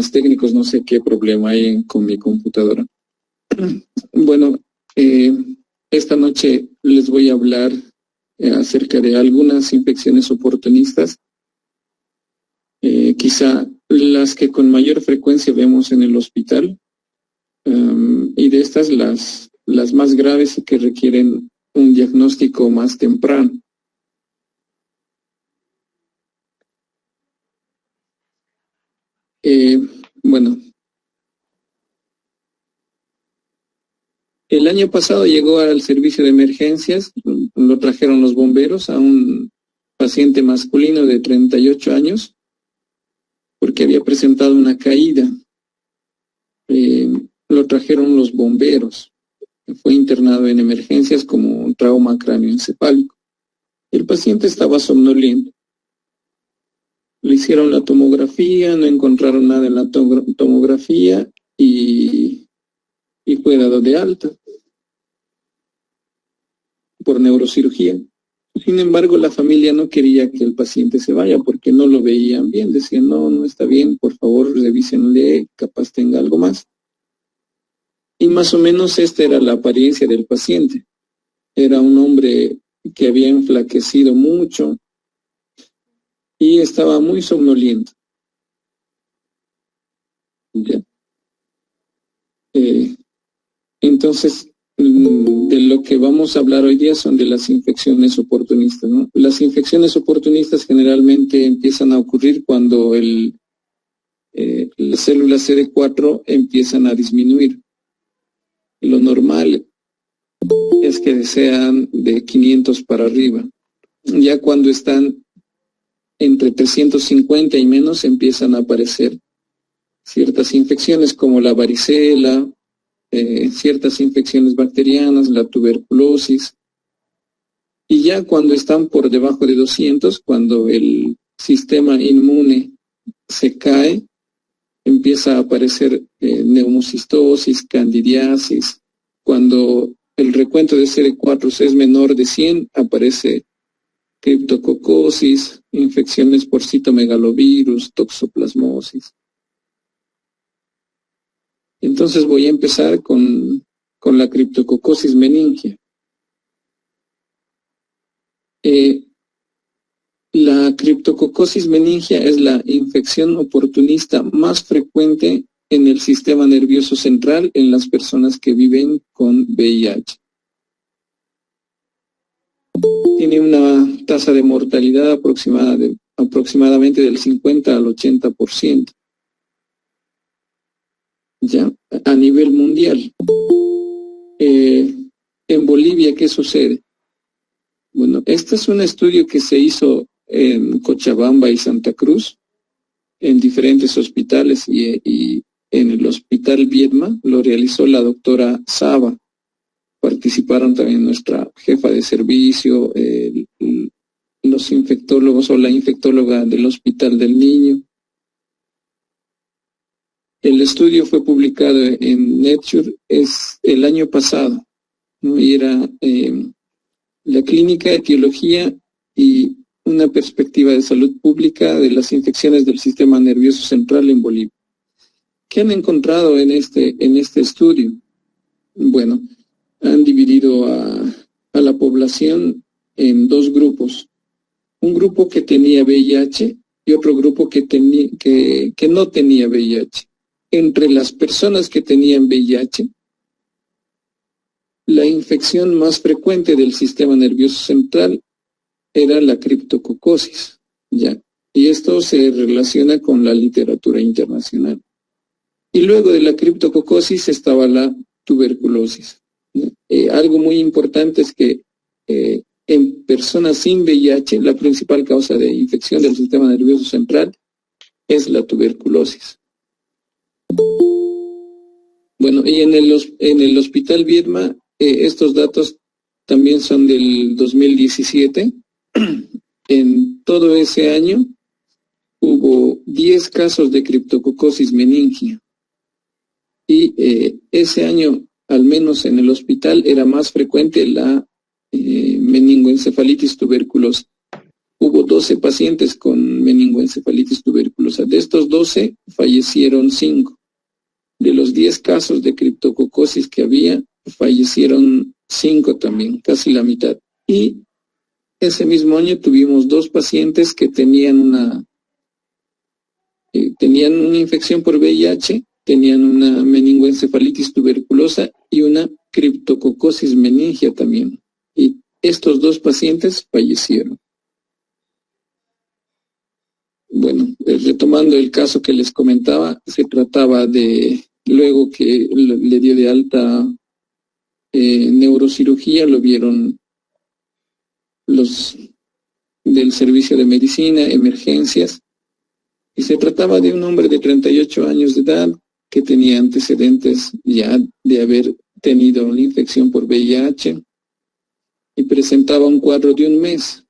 problemas técnicos, no sé qué problema hay con mi computadora. Bueno, esta noche les voy a hablar acerca de algunas infecciones oportunistas, quizá las que con mayor frecuencia vemos en el hospital, y de estas las más graves y que requieren un diagnóstico más temprano. Bueno, el año pasado llegó al servicio de emergencias, lo trajeron los bomberos a un paciente masculino de 38 años porque había presentado una caída. Lo trajeron los bomberos. Fue internado en emergencias como un trauma cráneoencefálico. El paciente estaba somnoliento. Le hicieron la tomografía, no encontraron nada en la tomografía y fue dado de alta por neurocirugía. Sin embargo, la familia no quería que el paciente se vaya porque no lo veían bien. Decían, no está bien, por favor, revísenle, capaz tenga algo más. Y más o menos esta era la apariencia del paciente. Era un hombre que había enflaquecido mucho y estaba muy somnoliento. ¿Ya? Entonces, de lo que vamos a hablar hoy día son de las infecciones oportunistas, ¿no? Las infecciones oportunistas generalmente empiezan a ocurrir cuando las células CD4 empiezan a disminuir. Lo normal es que sean de 500 para arriba. Ya cuando están entre 350 y menos empiezan a aparecer ciertas infecciones como la varicela, ciertas infecciones bacterianas, la tuberculosis. Y ya cuando están por debajo de 200, cuando el sistema inmune se cae, empieza a aparecer neumocistosis, candidiasis. Cuando el recuento de CD4 es menor de 100, aparece criptococosis, infecciones por citomegalovirus, toxoplasmosis. Entonces voy a empezar con la criptococosis meningia. La criptococosis meningia es la infección oportunista más frecuente en el sistema nervioso central en las personas que viven con VIH. Tiene una tasa de mortalidad aproximadamente del 50 al 80%. ¿Ya? A nivel mundial. En Bolivia, ¿qué sucede? Bueno, este es un estudio que se hizo en Cochabamba y Santa Cruz, en diferentes hospitales, y en el hospital Viedma lo realizó la doctora Saba. Participaron también nuestra jefa de servicio, los infectólogos o la infectóloga del Hospital del Niño. El estudio fue publicado en Nature el año pasado, ¿no? Y era la clínica, etiología y una perspectiva de salud pública de las infecciones del sistema nervioso central en Bolivia. ¿Qué han encontrado en este estudio? Bueno, han dividido a la población en dos grupos. Un grupo que tenía VIH y otro grupo que no tenía VIH. Entre las personas que tenían VIH, la infección más frecuente del sistema nervioso central era la criptococosis, ¿ya? Y esto se relaciona con la literatura internacional. Y luego de la criptococosis estaba la tuberculosis. Algo muy importante es que en personas sin VIH, la principal causa de infección del sistema nervioso central es la tuberculosis. Bueno, y en el Hospital Viedma, estos datos también son del 2017. En todo ese año hubo 10 casos de criptococosis meningia. Y ese año, al menos en el hospital, era más frecuente la meningoencefalitis tuberculosa. hubo 12 pacientes con meningoencefalitis tuberculosa. De estos 12 fallecieron 5. De los 10 casos de criptococosis que había, fallecieron 5 también, casi la mitad. Y ese mismo año tuvimos 2 pacientes que tenían una infección por VIH, tenían una meningoencefalitis tuberculosa y una criptococosis meningia también. Y estos 2 pacientes fallecieron. Bueno, retomando el caso que les comentaba, se trataba de, luego que le dio de alta neurocirugía, lo vieron los del servicio de medicina, emergencias, y se trataba de un hombre de 38 años de edad que tenía antecedentes ya de haber tenido una infección por VIH y presentaba un cuadro de un mes.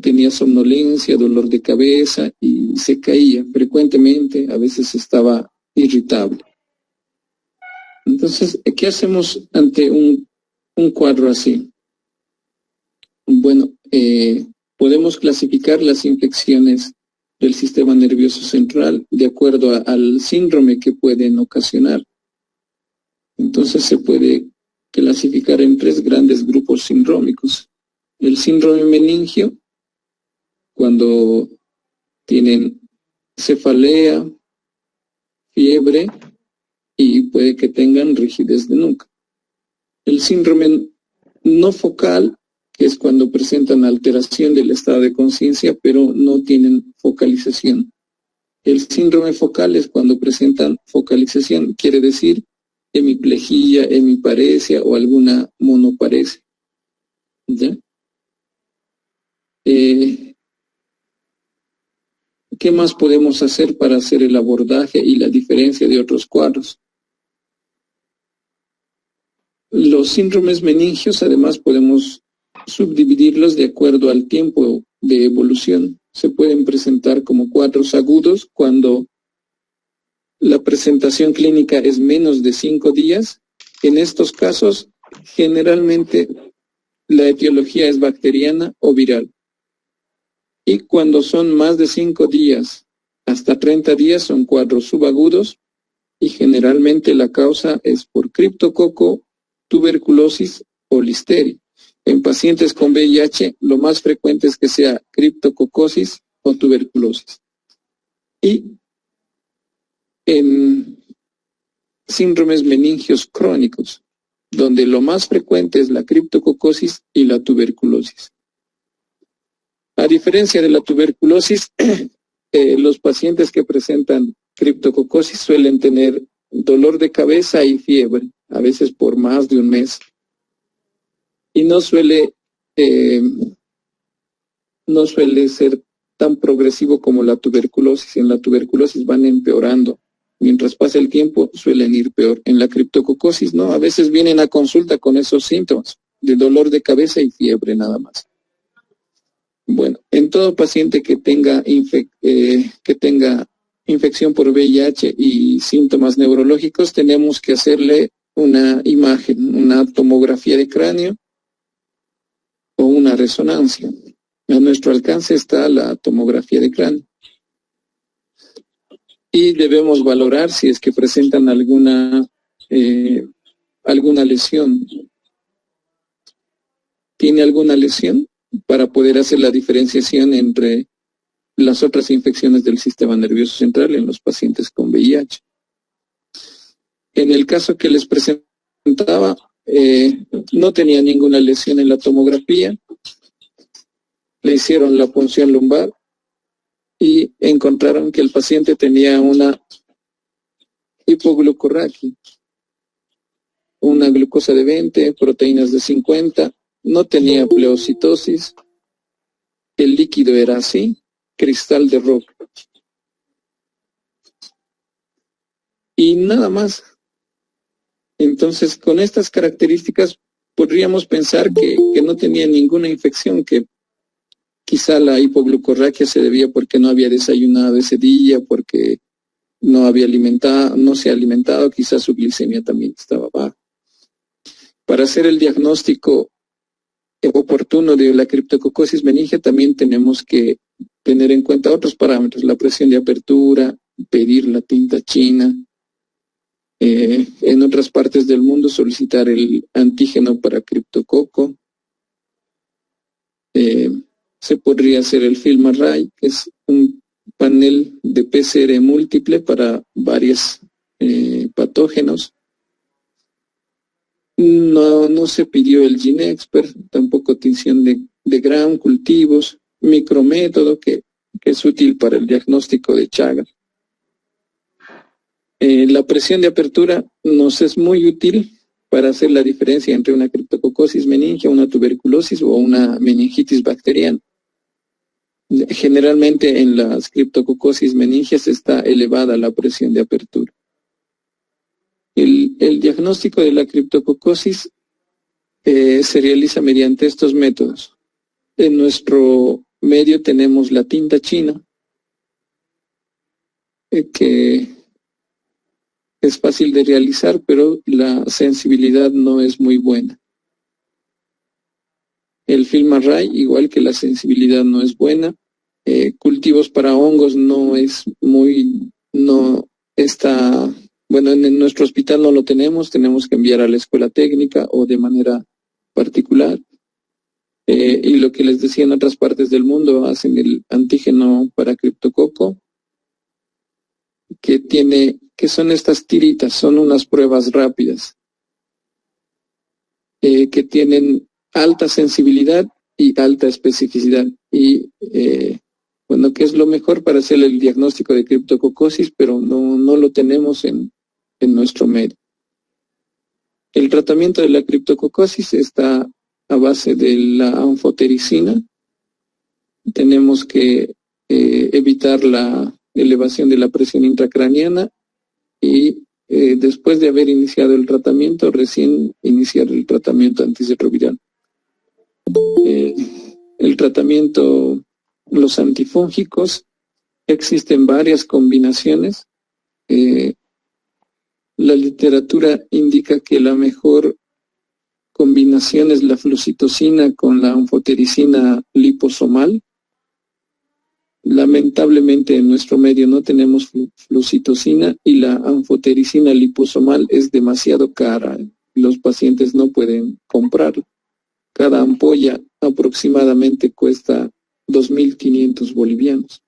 Tenía somnolencia, dolor de cabeza y se caía frecuentemente, a veces estaba irritable. Entonces, ¿qué hacemos ante un cuadro así? Bueno, podemos clasificar las infecciones del sistema nervioso central de acuerdo al síndrome que pueden ocasionar. Entonces se puede clasificar en 3 grandes grupos sindrómicos. El síndrome meningio, cuando tienen cefalea, fiebre y puede que tengan rigidez de nuca. El síndrome no focal, que es cuando presentan alteración del estado de conciencia, pero no tienen focalización. El síndrome focal es cuando presentan focalización, quiere decir hemiplegia, hemiparesia o alguna monoparesia. ¿Ya? ¿Qué más podemos hacer para hacer el abordaje y la diferencia de otros cuadros? Los síndromes meningios, además, podemos subdividirlos de acuerdo al tiempo de evolución. Se pueden presentar como cuadros agudos cuando la presentación clínica es menos de 5 días. En estos casos, generalmente la etiología es bacteriana o viral. Y cuando son más de 5 días hasta 30 días son cuadros subagudos y generalmente la causa es por criptococo, tuberculosis o listeria. En pacientes con VIH lo más frecuente es que sea criptococosis o tuberculosis. Y en síndromes meningios crónicos, donde lo más frecuente es la criptococosis y la tuberculosis. A diferencia de la tuberculosis, los pacientes que presentan criptococosis suelen tener dolor de cabeza y fiebre, a veces por más de un mes. Y no suele ser tan progresivo como la tuberculosis. En la tuberculosis van empeorando. Mientras pasa el tiempo, suelen ir peor. En la criptococosis, no, a veces vienen a consulta con esos síntomas de dolor de cabeza y fiebre nada más. Bueno, en todo paciente que tenga infección por VIH y síntomas neurológicos, tenemos que hacerle una imagen, una tomografía de cráneo o una resonancia. A nuestro alcance está la tomografía de cráneo. Y debemos valorar si es que presentan alguna lesión. ¿Tiene alguna lesión? Para poder hacer la diferenciación entre las otras infecciones del sistema nervioso central en los pacientes con VIH. En el caso que les presentaba, no tenía ninguna lesión en la tomografía, le hicieron la punción lumbar y encontraron que el paciente tenía una hipoglucorraquia, una glucosa de 20, proteínas de 50, no tenía pleocitosis, el líquido era así, cristal de roca. Y nada más. Entonces, con estas características podríamos pensar que no tenía ninguna infección, que quizá la hipoglucorraquia se debía porque no había desayunado ese día, porque no se ha alimentado, quizás su glicemia también estaba baja. Para hacer el diagnóstico oportuno de la criptococosis meningia, también tenemos que tener en cuenta otros parámetros, la presión de apertura, pedir la tinta china, en otras partes del mundo solicitar el antígeno para criptococo. Se podría hacer el FilmArray, que es un panel de PCR múltiple para varios patógenos. No se pidió el GeneXpert, tampoco tinción de Gram, cultivos, micrométodo que es útil para el diagnóstico de Chagas. La presión de apertura nos es muy útil para hacer la diferencia entre una criptococosis meningia, una tuberculosis o una meningitis bacteriana. Generalmente en las criptococosis meningias está elevada la presión de apertura. El diagnóstico de la criptococosis se realiza mediante estos métodos. En nuestro medio tenemos la tinta china, que es fácil de realizar, pero la sensibilidad no es muy buena. El FilmArray, igual que la sensibilidad no es buena. Cultivos para hongos no está, bueno, en nuestro hospital no lo tenemos que enviar a la escuela técnica o de manera particular. Y lo que les decía, en otras partes del mundo hacen el antígeno para criptococo, que son estas tiritas, son unas pruebas rápidas, que tienen alta sensibilidad y alta especificidad. Y bueno, que es lo mejor para hacer el diagnóstico de criptococosis, pero no lo tenemos en nuestro medio. El tratamiento de la criptococosis está a base de la anfotericina. Tenemos que evitar la elevación de la presión intracraniana y después de haber iniciado el tratamiento, recién iniciar el tratamiento antirretroviral. El tratamiento, los antifúngicos, existen varias combinaciones. La literatura indica que la mejor combinación es la flucitocina con la anfotericina liposomal. Lamentablemente en nuestro medio no tenemos flucitocina y la anfotericina liposomal es demasiado cara. Los pacientes no pueden comprarla. Cada ampolla aproximadamente cuesta 2.500 bolivianos.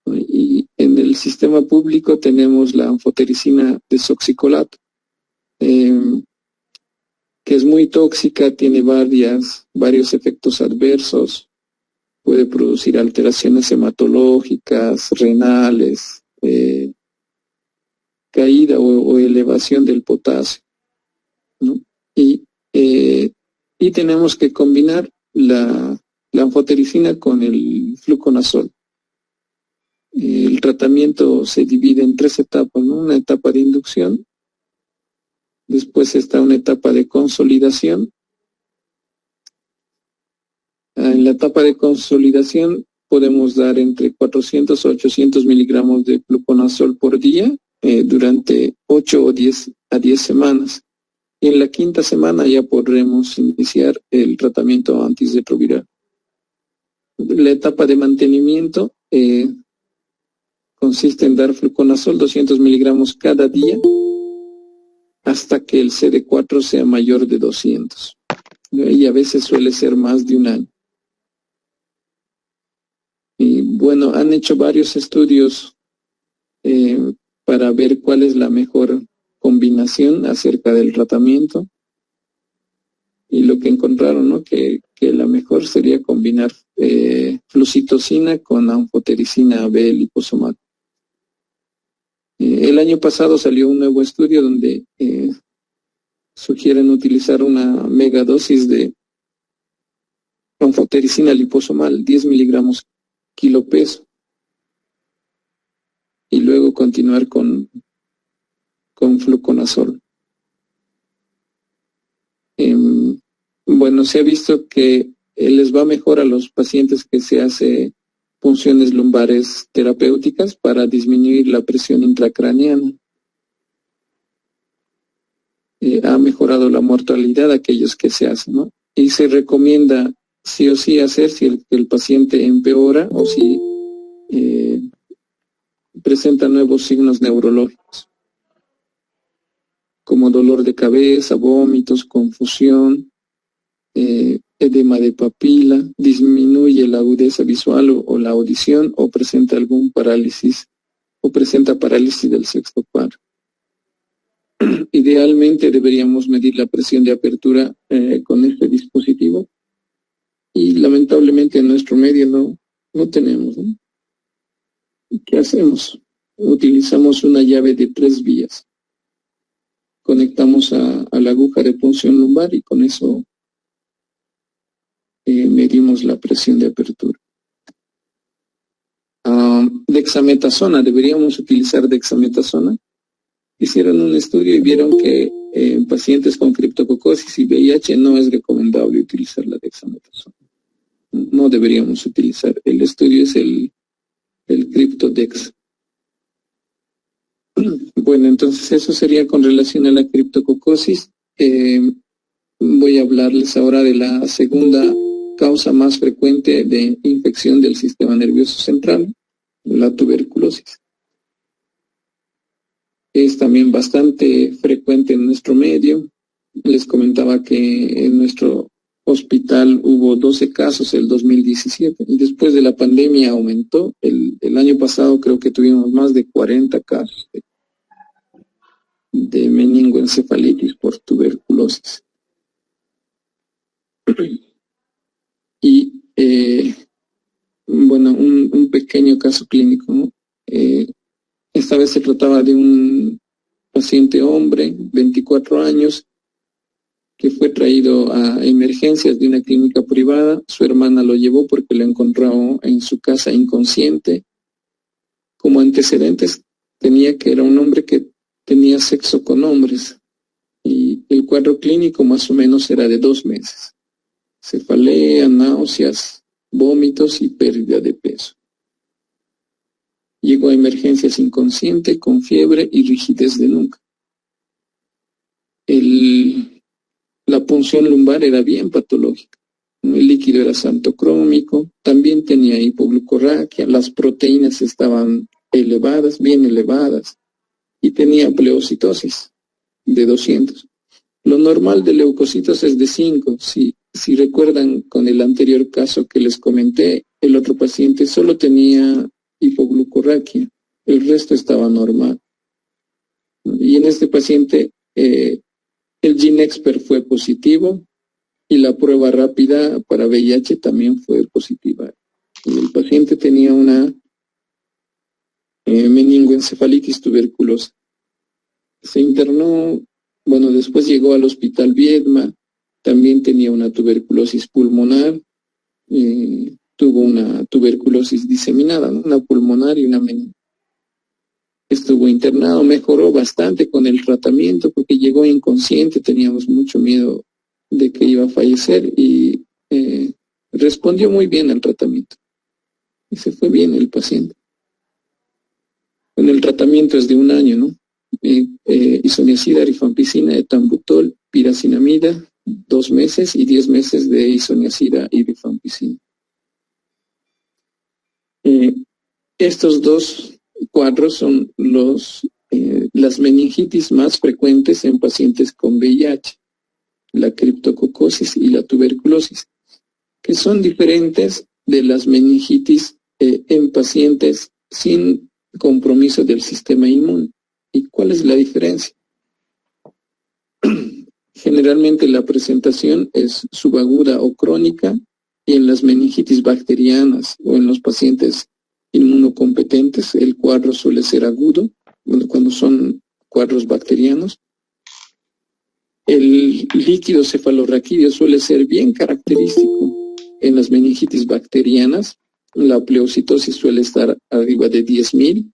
Y en el sistema público tenemos la anfotericina desoxicolato, que es muy tóxica, tiene varios efectos adversos, puede producir alteraciones hematológicas, renales, caída o elevación del potasio, ¿no? Y tenemos que combinar la anfotericina con el fluconazol. El tratamiento se divide en 3 etapas, ¿no? Una etapa de inducción, después está una etapa de consolidación. En la etapa de consolidación podemos dar entre 400 a 800 miligramos de fluconazol por día durante 8 o 10 semanas. Y en la 5ª semana ya podremos iniciar el tratamiento antirretroviral. La etapa de mantenimiento consiste en dar fluconazol 200 miligramos cada día hasta que el CD4 sea mayor de 200. Y a veces suele ser más de 1 año. Y bueno, han hecho varios estudios para ver cuál es la mejor combinación acerca del tratamiento. Y lo que encontraron, ¿no? Que la mejor sería combinar flucitocina con anfotericina B liposomal. El año pasado salió un nuevo estudio donde sugieren utilizar una megadosis de anfotericina liposomal, 10 miligramos kilopeso, y luego continuar con fluconazol. Bueno, se ha visto que les va mejor a los pacientes que se hace punciones lumbares terapéuticas para disminuir la presión intracraneana. Ha mejorado la mortalidad de aquellos que se hacen, ¿no? y se recomienda sí o sí hacer si el paciente empeora o si presenta nuevos signos neurológicos, como dolor de cabeza, vómitos, confusión, edema de papila, disminuye la agudeza visual o la audición, o presenta algún parálisis, o presenta parálisis del sexto cuadro. Idealmente deberíamos medir la presión de apertura con este dispositivo, y lamentablemente en nuestro medio no tenemos, ¿no? ¿Qué hacemos? Utilizamos una llave de 3 vías. Conectamos a la aguja de punción lumbar y con eso medimos la presión de apertura. Dexametasona, deberíamos utilizar dexametasona. Hicieron un estudio y vieron que en pacientes con criptococosis y VIH no es recomendable utilizar la dexametasona. No deberíamos utilizar. El estudio es el CryptoDex. Bueno, entonces eso sería con relación a la criptococosis. Voy a hablarles ahora de la segunda causa más frecuente de infección del sistema nervioso central, la tuberculosis. Es también bastante frecuente en nuestro medio. Les comentaba que en nuestro hospital hubo 12 casos el 2017 y después de la pandemia aumentó. El año pasado creo que tuvimos más de 40 casos de meningoencefalitis por tuberculosis. Y bueno, un pequeño caso clínico, ¿no? Esta vez se trataba de un paciente hombre, 24 años, que fue traído a emergencias de una clínica privada. Su hermana lo llevó porque lo encontró en su casa inconsciente. Como antecedentes tenía que era un hombre que tenía sexo con hombres y el cuadro clínico más o menos era de 2 meses. Cefalea, náuseas, vómitos y pérdida de peso. Llegó a emergencias inconsciente, con fiebre y rigidez de nuca. La punción lumbar era bien patológica. El líquido era xantocrómico, también tenía hipoglucorraquia, las proteínas estaban elevadas, bien elevadas, y tenía pleocitosis de 200. Lo normal de leucocitos es de 5. Si recuerdan con el anterior caso que les comenté, el otro paciente solo tenía hipoglucorraquia, el resto estaba normal. Y en este paciente el GeneXpert fue positivo y la prueba rápida para VIH también fue positiva. El paciente tenía una meningoencefalitis tuberculosa. Se internó, bueno, después llegó al hospital Viedma, también tenía una tuberculosis pulmonar, tuvo una tuberculosis diseminada, ¿no? Una pulmonar y una meningitis. Estuvo internado, mejoró bastante con el tratamiento porque llegó inconsciente, teníamos mucho miedo de que iba a fallecer y respondió muy bien al tratamiento. Y se fue bien el paciente. Bueno, el tratamiento es de 1 año, ¿no? Isoniazida, rifampicina, etambutol, piracinamida, 2 meses y 10 meses de isoniazida y rifampicina. Estos 2 cuadros son las meningitis más frecuentes en pacientes con VIH, la criptococosis y la tuberculosis, que son diferentes de las meningitis en pacientes sin compromiso del sistema inmune. ¿Y cuál es la diferencia? Generalmente la presentación es subaguda o crónica, y en las meningitis bacterianas o en los pacientes inmunocompetentes el cuadro suele ser agudo, cuando son cuadros bacterianos. El líquido cefalorraquídeo suele ser bien característico en las meningitis bacterianas. La pleocitosis suele estar arriba de 10.000,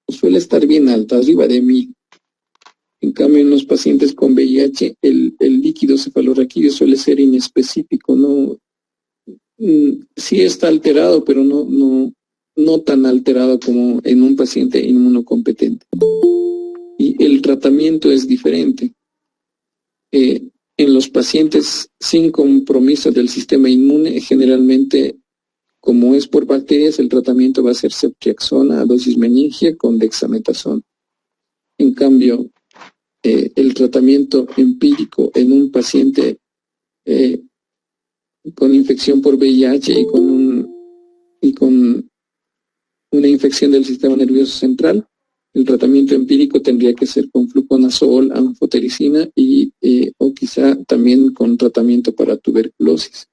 o suele estar bien alta, arriba de 1.000. En cambio, en los pacientes con VIH, el líquido cefalorraquídeo suele ser inespecífico, sí está alterado, pero no tan alterado como en un paciente inmunocompetente. Y el tratamiento es diferente. En los pacientes sin compromiso del sistema inmune, generalmente, como es por bacterias, el tratamiento va a ser ceftriaxona a dosis meningia con dexametasona. En cambio, el tratamiento empírico en un paciente con infección por VIH y con una infección del sistema nervioso central, el tratamiento empírico tendría que ser con fluconazol, anfotericina o quizá también con tratamiento para tuberculosis.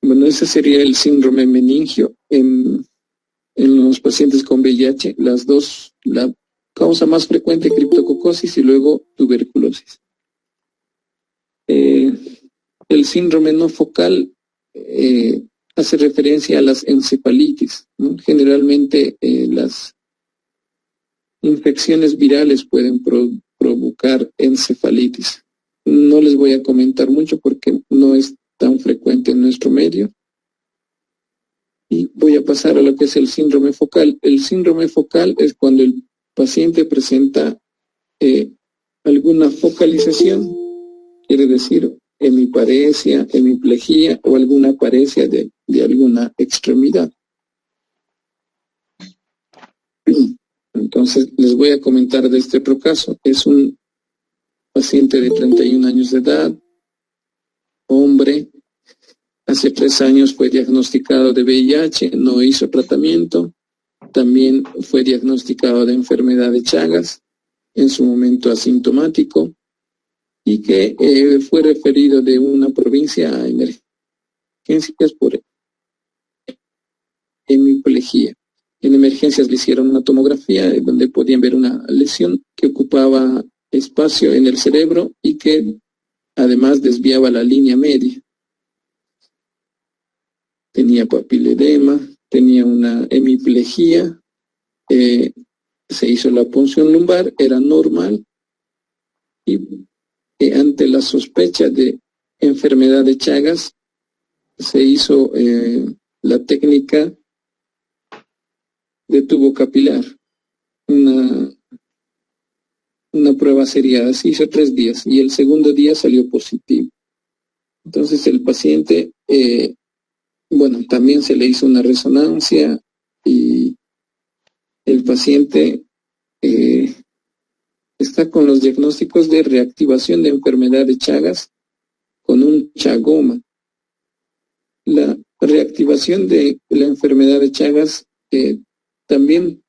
Bueno, ese sería el síndrome meningio en los pacientes con VIH, la causa más frecuente, criptococosis y luego tuberculosis. El síndrome no focal hace referencia a las encefalitis, ¿no? Generalmente las infecciones virales pueden provocar encefalitis. No les voy a comentar mucho porque no es tan frecuente en nuestro medio. Y voy a pasar a lo que es el síndrome focal. El síndrome focal es cuando el paciente presenta alguna focalización, quiere decir hemiparesia, hemiplegia o alguna paresia de alguna extremidad. Entonces, les voy a comentar de este otro caso. Es un paciente de 31 años de edad, hombre. Hace 3 años fue diagnosticado de VIH, no hizo tratamiento. También fue diagnosticado de enfermedad de Chagas, en su momento asintomático, y que fue referido de una provincia a emergencias por hemiplegia. En emergencias le hicieron una tomografía donde podían ver una lesión que ocupaba espacio en el cerebro y que además desviaba la línea media. Tenía papiledema, tenía una hemiplegia, se hizo la punción lumbar, era normal, y ante la sospecha de enfermedad de Chagas se hizo la técnica de tubo capilar, una prueba seriada. Se hizo 3 días y el segundo día salió positivo. Entonces el paciente, también se le hizo una resonancia y el paciente está con los diagnósticos de reactivación de enfermedad de Chagas con un chagoma. La reactivación de la enfermedad de Chagas también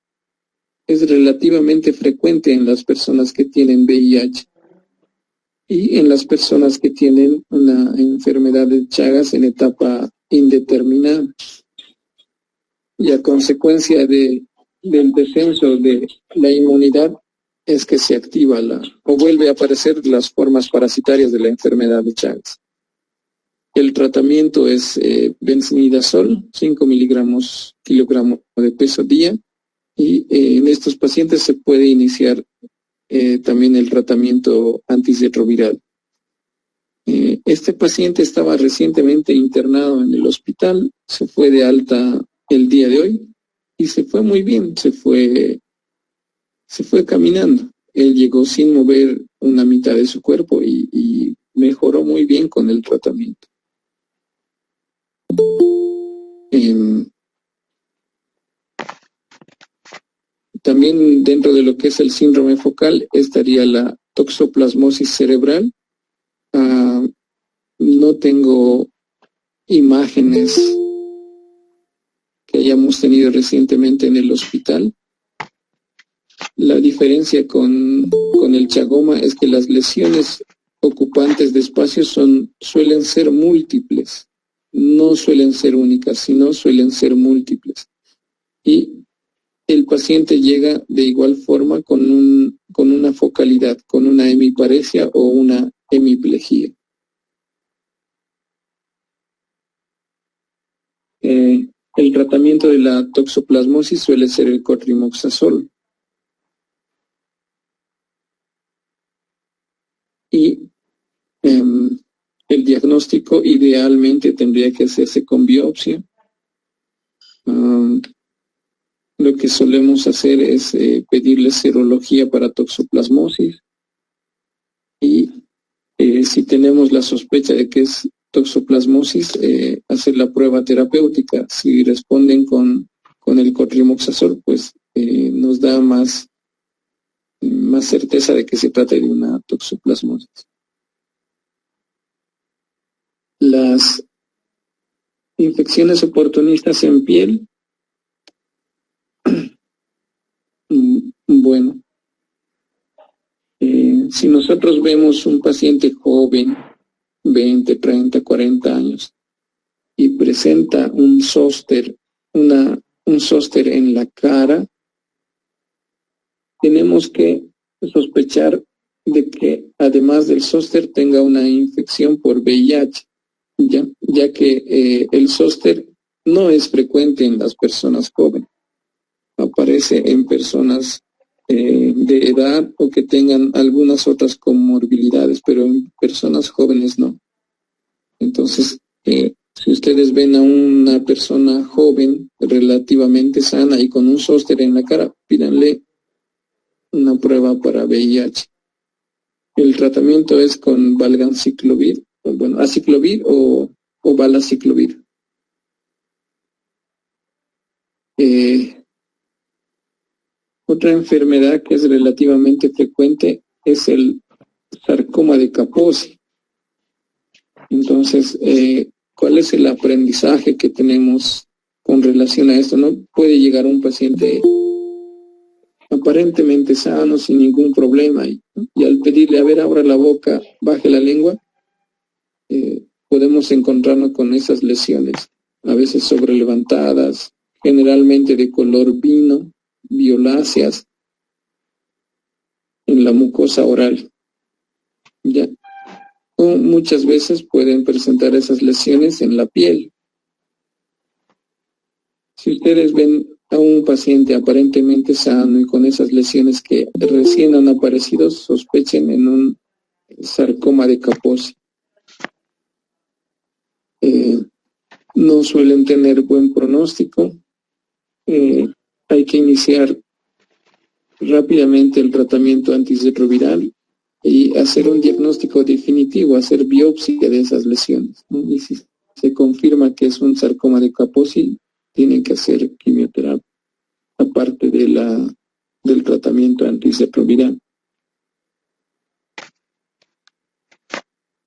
es relativamente frecuente en las personas que tienen VIH y en las personas que tienen una enfermedad de Chagas en etapa indeterminada. Y a consecuencia del descenso de la inmunidad es que se activa o vuelve a aparecer las formas parasitarias de la enfermedad de Chagas. El tratamiento es benznidazol, 5 miligramos kilogramo de peso día, y en estos pacientes se puede iniciar también el tratamiento antirretroviral. Este paciente estaba recientemente internado en el hospital, se fue de alta el día de hoy y se fue muy bien, se fue caminando. Él llegó sin mover una mitad de su cuerpo y mejoró muy bien con el tratamiento. También dentro de lo que es el síndrome focal estaría la toxoplasmosis cerebral. No tengo imágenes que hayamos tenido recientemente en el hospital. La diferencia con el chagoma es que las lesiones ocupantes de espacio suelen ser múltiples. No suelen ser únicas, sino suelen ser múltiples. Y el paciente llega de igual forma con una focalidad, con una hemiparesia o una hemiplegia. El tratamiento de la toxoplasmosis suele ser el cotrimoxazol. Y el diagnóstico idealmente tendría que hacerse con biopsia. Lo que solemos hacer es pedirle serología para toxoplasmosis Si tenemos la sospecha de que es toxoplasmosis, hacer la prueba terapéutica. Si responden con el cotrimoxazol, pues nos da más certeza de que se trata de una toxoplasmosis. Las infecciones oportunistas en piel, bueno, si nosotros vemos un paciente joven, 20, 30, 40 años, y presenta un zóster, un zóster en la cara, tenemos que sospechar de que además del zóster tenga una infección por VIH, ya que el zóster no es frecuente en las personas jóvenes, aparece en personas de edad o que tengan algunas otras comorbilidades, pero en personas jóvenes no. Entonces, si ustedes ven a una persona joven relativamente sana y con un zóster en la cara, pídanle una prueba para VIH. El tratamiento es con valganciclovir, bueno, aciclovir o valaciclovir. Otra enfermedad que es relativamente frecuente es el sarcoma de Kaposi. Entonces, ¿cuál es el aprendizaje que tenemos con relación a esto? No puede llegar un paciente aparentemente sano, sin ningún problema, y al pedirle, a ver, abra la boca, baje la lengua, podemos encontrarnos con esas lesiones, a veces sobrelevantadas, generalmente de color vino, violáceas, en la mucosa oral. ¿Ya? O muchas veces pueden presentar esas lesiones en la piel. Si ustedes ven a un paciente aparentemente sano y con esas lesiones que recién han aparecido, sospechen en un sarcoma de Kaposi. No suelen tener buen pronóstico. Hay que iniciar rápidamente el tratamiento antirretroviral y hacer un diagnóstico definitivo, hacer biopsia de esas lesiones, ¿no? Y si se confirma que es un sarcoma de Kaposi, tienen que hacer quimioterapia, aparte del tratamiento antirretroviral.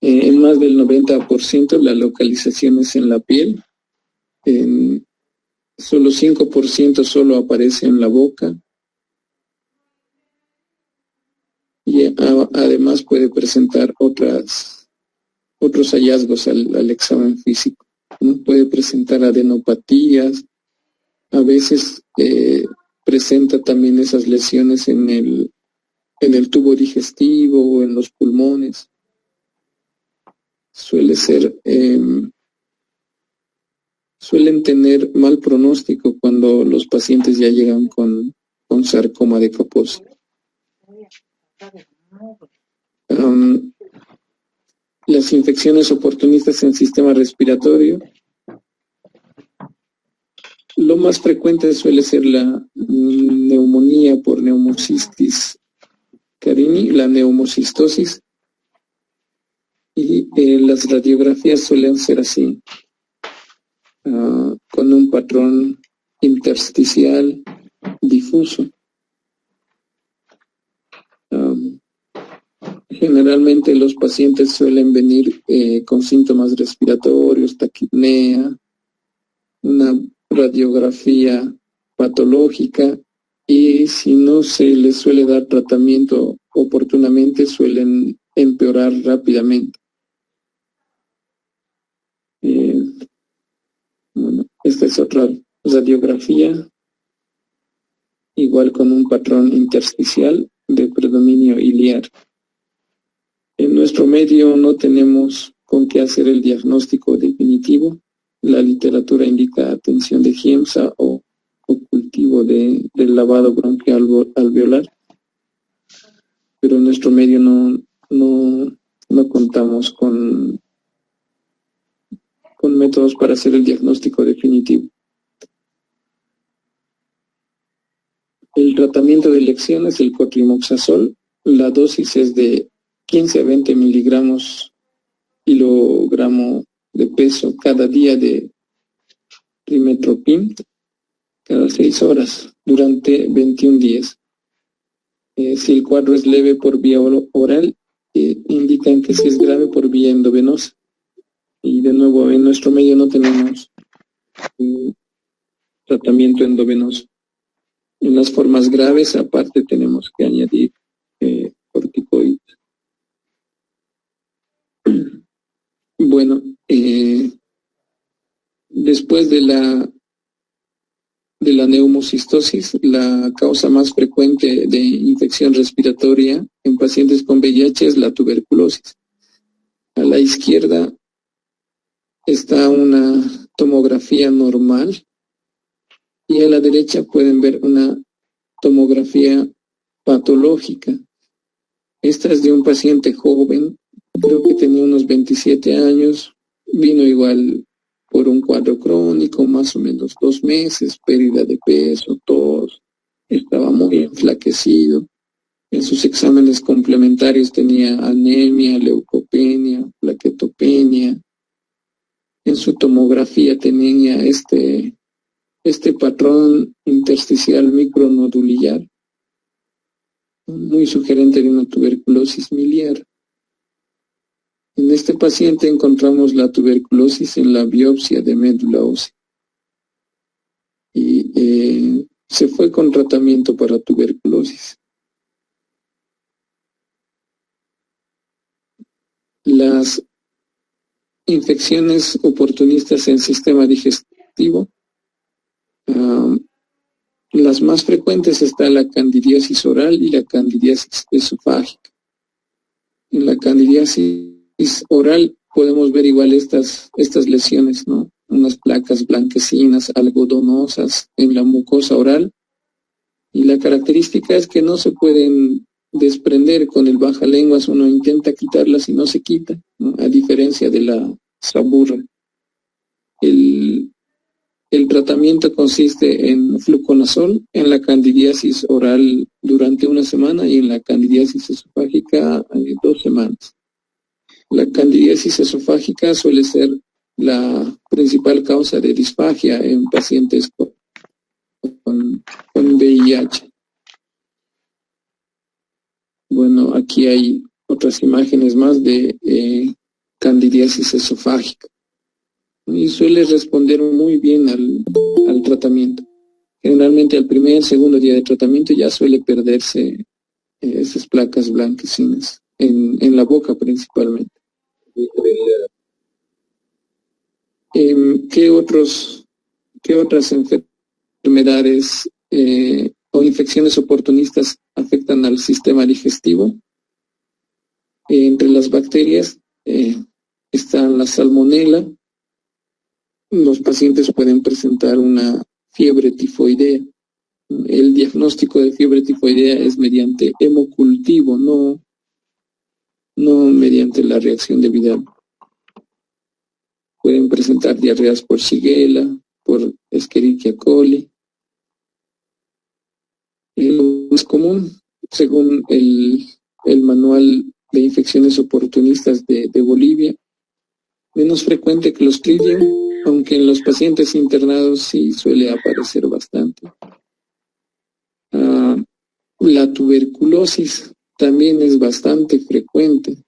En más del 90% la localización es en la piel, solo 5% solo aparece en la boca, y además puede presentar otros hallazgos al examen físico, ¿no? Puede presentar adenopatías, a veces presenta también esas lesiones en el tubo digestivo o en los pulmones. Suelen tener mal pronóstico cuando los pacientes ya llegan con sarcoma de Kaposi. Las infecciones oportunistas en sistema respiratorio, lo más frecuente suele ser la neumonía por neumocistis carini, la neumocistosis, y las radiografías suelen ser así, con un patrón intersticial difuso. Generalmente los pacientes suelen venir con síntomas respiratorios, taquipnea, una radiografía patológica, y si no se les suele dar tratamiento oportunamente, suelen empeorar rápidamente. Bueno, esta es otra radiografía, igual con un patrón intersticial de predominio iliar. En nuestro medio no tenemos con qué hacer el diagnóstico definitivo. La literatura indica atención de Giemsa o cultivo del lavado bronquial alveolar, pero en nuestro medio no contamos con métodos para hacer el diagnóstico definitivo. El tratamiento de elección es el cotrimoxazol. La dosis es de 15 a 20 miligramos kilogramo de peso cada día de trimethoprim cada 6 horas durante 21 días. Si el cuadro es leve por vía oral, indican que si es grave por vía endovenosa. Y de nuevo, en nuestro medio no tenemos tratamiento endovenoso. En las formas graves, aparte, tenemos que añadir corticoides. Bueno, después de la neumocistosis, la causa más frecuente de infección respiratoria en pacientes con VIH es la tuberculosis. A la izquierda está una tomografía normal y a la derecha pueden ver una tomografía patológica. Esta es de un paciente joven, creo que tenía unos 27 años, vino igual por un cuadro crónico, más o menos 2 meses, pérdida de peso, tos, estaba muy enflaquecido. En sus exámenes complementarios tenía anemia, leucopenia, plaquetopenia. En su tomografía tenía este patrón intersticial micronodular, muy sugerente de una tuberculosis miliar. En este paciente encontramos la tuberculosis en la biopsia de médula ósea y se fue con tratamiento para tuberculosis. Las infecciones oportunistas en sistema digestivo, las más frecuentes está la candidiasis oral y la candidiasis esofágica. En la candidiasis oral podemos ver igual estas lesiones, ¿no? Unas placas blanquecinas, algodonosas en la mucosa oral. Y la característica es que no se pueden desprender con el bajalenguas, uno intenta quitarlas y no se quita, ¿no? A diferencia de la saburra. El tratamiento consiste en fluconazol en la candidiasis oral durante 1 semana y en la candidiasis esofágica 2 semanas. La candidiasis esofágica suele ser la principal causa de disfagia en pacientes con VIH. Bueno, aquí hay otras imágenes más de candidiasis esofágica. Y suele responder muy bien al tratamiento. Generalmente al primer, segundo día de tratamiento ya suele perderse esas placas blanquecinas, en la boca principalmente. ¿Qué otras enfermedades o infecciones oportunistas afectan al sistema digestivo? Entre las bacterias está la salmonela. Los pacientes pueden presentar una fiebre tifoidea. El diagnóstico de fiebre tifoidea es mediante hemocultivo, no mediante la reacción de Vidal. Pueden presentar diarreas por Shigella, por Escherichia coli. Lo más común, según el manual de infecciones oportunistas de Bolivia, menos frecuente Clostridium, aunque en los pacientes internados sí suele aparecer bastante. La tuberculosis también es bastante frecuente.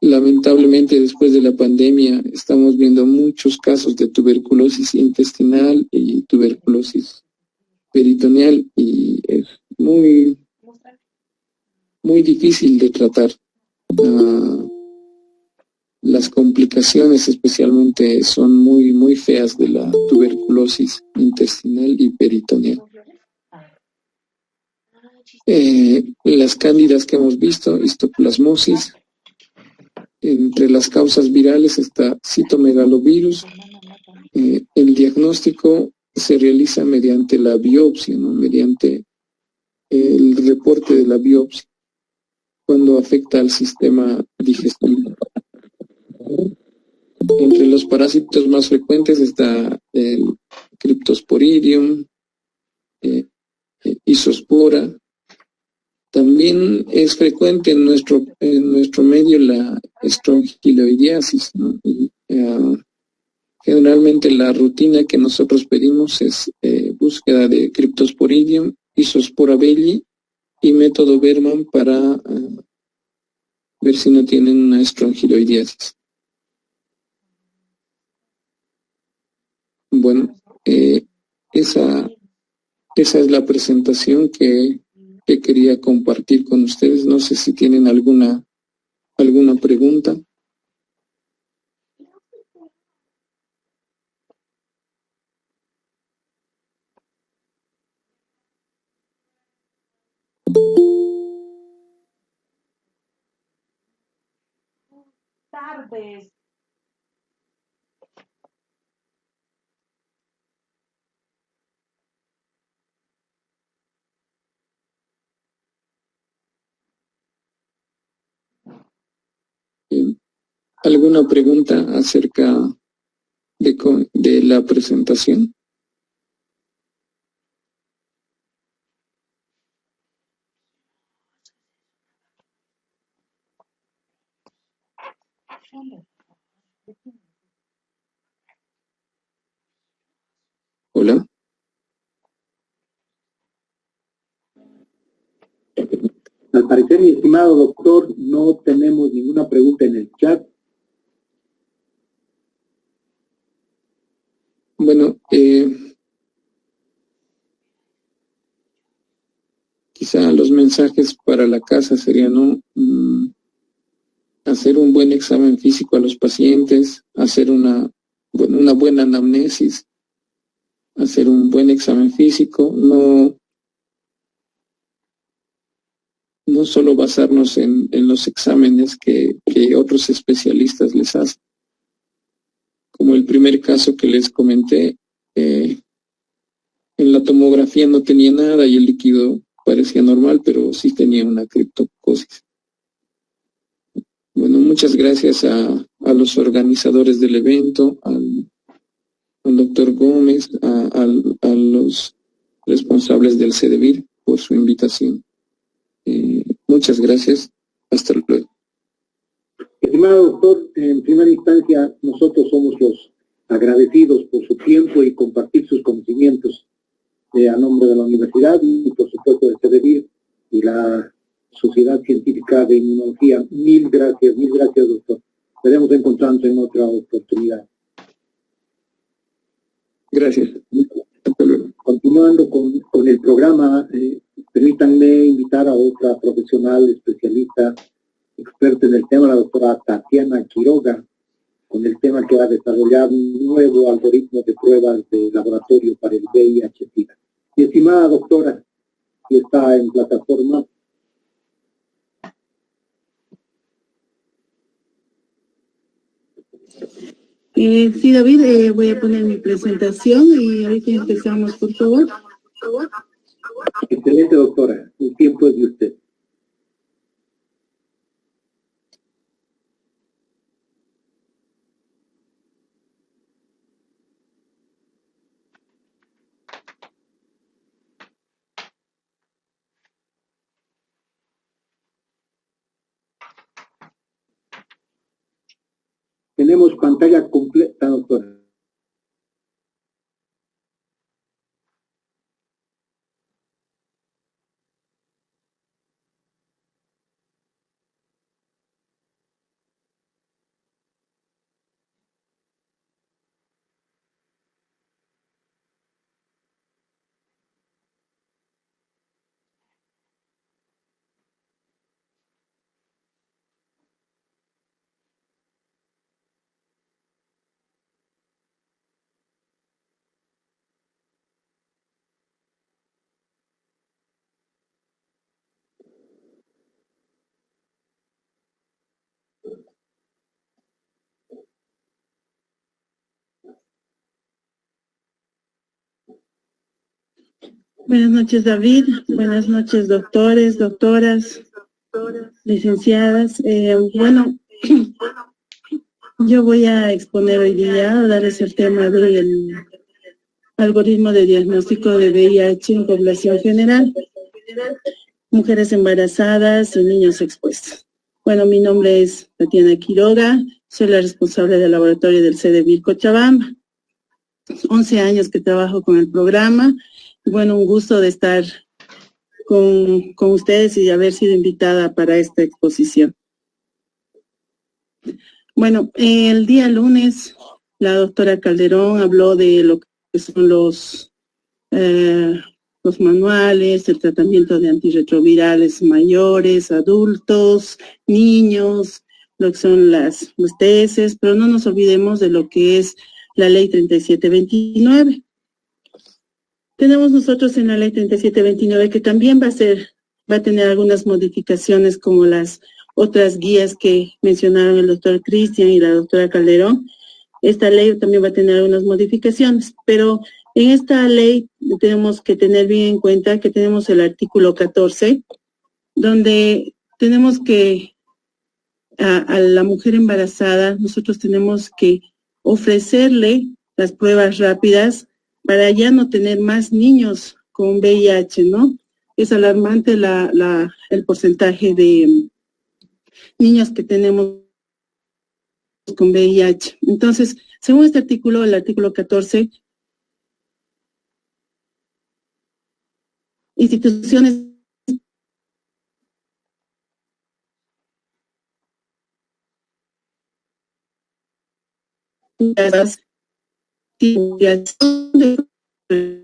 Lamentablemente después de la pandemia estamos viendo muchos casos de tuberculosis intestinal y tuberculosis peritoneal y es muy difícil de tratar. Las complicaciones especialmente son muy feas de la tuberculosis intestinal y peritoneal. Las cándidas que hemos visto, histoplasmosis. Entre las causas virales está citomegalovirus. El diagnóstico se realiza mediante la biopsia, ¿no? Mediante el reporte de la biopsia cuando afecta al sistema digestivo. Entre los parásitos más frecuentes está el Cryptosporidium, Isospora. También es frecuente en nuestro medio la estrongiloidiasis, ¿no? Generalmente la rutina que nosotros pedimos es búsqueda de Cryptosporidium, Isospora belli y método Berman para ver si no tienen una estrongiloidiasis. Bueno, esa es la presentación que quería compartir con ustedes. No sé si tienen alguna pregunta. Tardes. ¿Alguna pregunta acerca de la presentación? Hola. Al parecer, mi estimado doctor, no tenemos ninguna pregunta en el chat. Bueno, quizá los mensajes para la casa serían, ¿no? Hacer un buen examen físico a los pacientes, hacer una buena anamnesis, hacer un buen examen físico, no solo basarnos en los exámenes que otros especialistas les hacen. Como el primer caso que les comenté, en la tomografía no tenía nada y el líquido parecía normal, pero sí tenía una criptocosis. Bueno, muchas gracias a los organizadores del evento, al doctor Gómez, a los responsables del CEDEVIR por su invitación. Muchas gracias. Hasta luego. Estimado doctor, en primera instancia, nosotros somos los agradecidos por su tiempo y compartir sus conocimientos a nombre de la universidad y, por supuesto, de CEDEVIR y la Sociedad Científica de Inmunología. Mil gracias, doctor. Estaremos encontrándonos en otra oportunidad. Gracias. Hasta luego. Continuando con el programa, permítanme invitar a otra profesional especialista, experta en el tema, la doctora Tatiana Quiroga, con el tema que va a desarrollar un nuevo algoritmo de pruebas de laboratorio para el VIH-Sida. Mi estimada doctora, que está en plataforma. Sí, David, voy a poner mi presentación y ahorita empezamos, por favor. Excelente, doctora. El tiempo es de usted. Tenemos pantalla completa, doctora. Buenas noches, David. Buenas noches, doctores, doctoras, licenciadas. Bueno, yo voy a exponer hoy día, darles el tema del algoritmo de diagnóstico de VIH en población general. mujeres embarazadas y niños expuestos. Bueno, mi nombre es Tatiana Quiroga, soy la responsable del laboratorio del CDBIR Cochabamba. 11 años que trabajo con el programa. Bueno, un gusto de estar con ustedes y de haber sido invitada para esta exposición. Bueno, el día lunes la doctora Calderón habló de lo que son los manuales, el tratamiento de antirretrovirales mayores, adultos, niños, lo que son los TS, pero no nos olvidemos de lo que es la ley 3729. Tenemos nosotros en la ley 3729 que también va a tener algunas modificaciones como las otras guías que mencionaron el doctor Cristian y la doctora Calderón. Esta ley también va a tener algunas modificaciones, pero en esta ley tenemos que tener bien en cuenta que tenemos el artículo 14, donde tenemos que a la mujer embarazada nosotros tenemos que ofrecerle las pruebas rápidas para ya no tener más niños con VIH, ¿no? Es alarmante el porcentaje de niños que tenemos con VIH. Entonces, según este artículo, el artículo 14, instituciones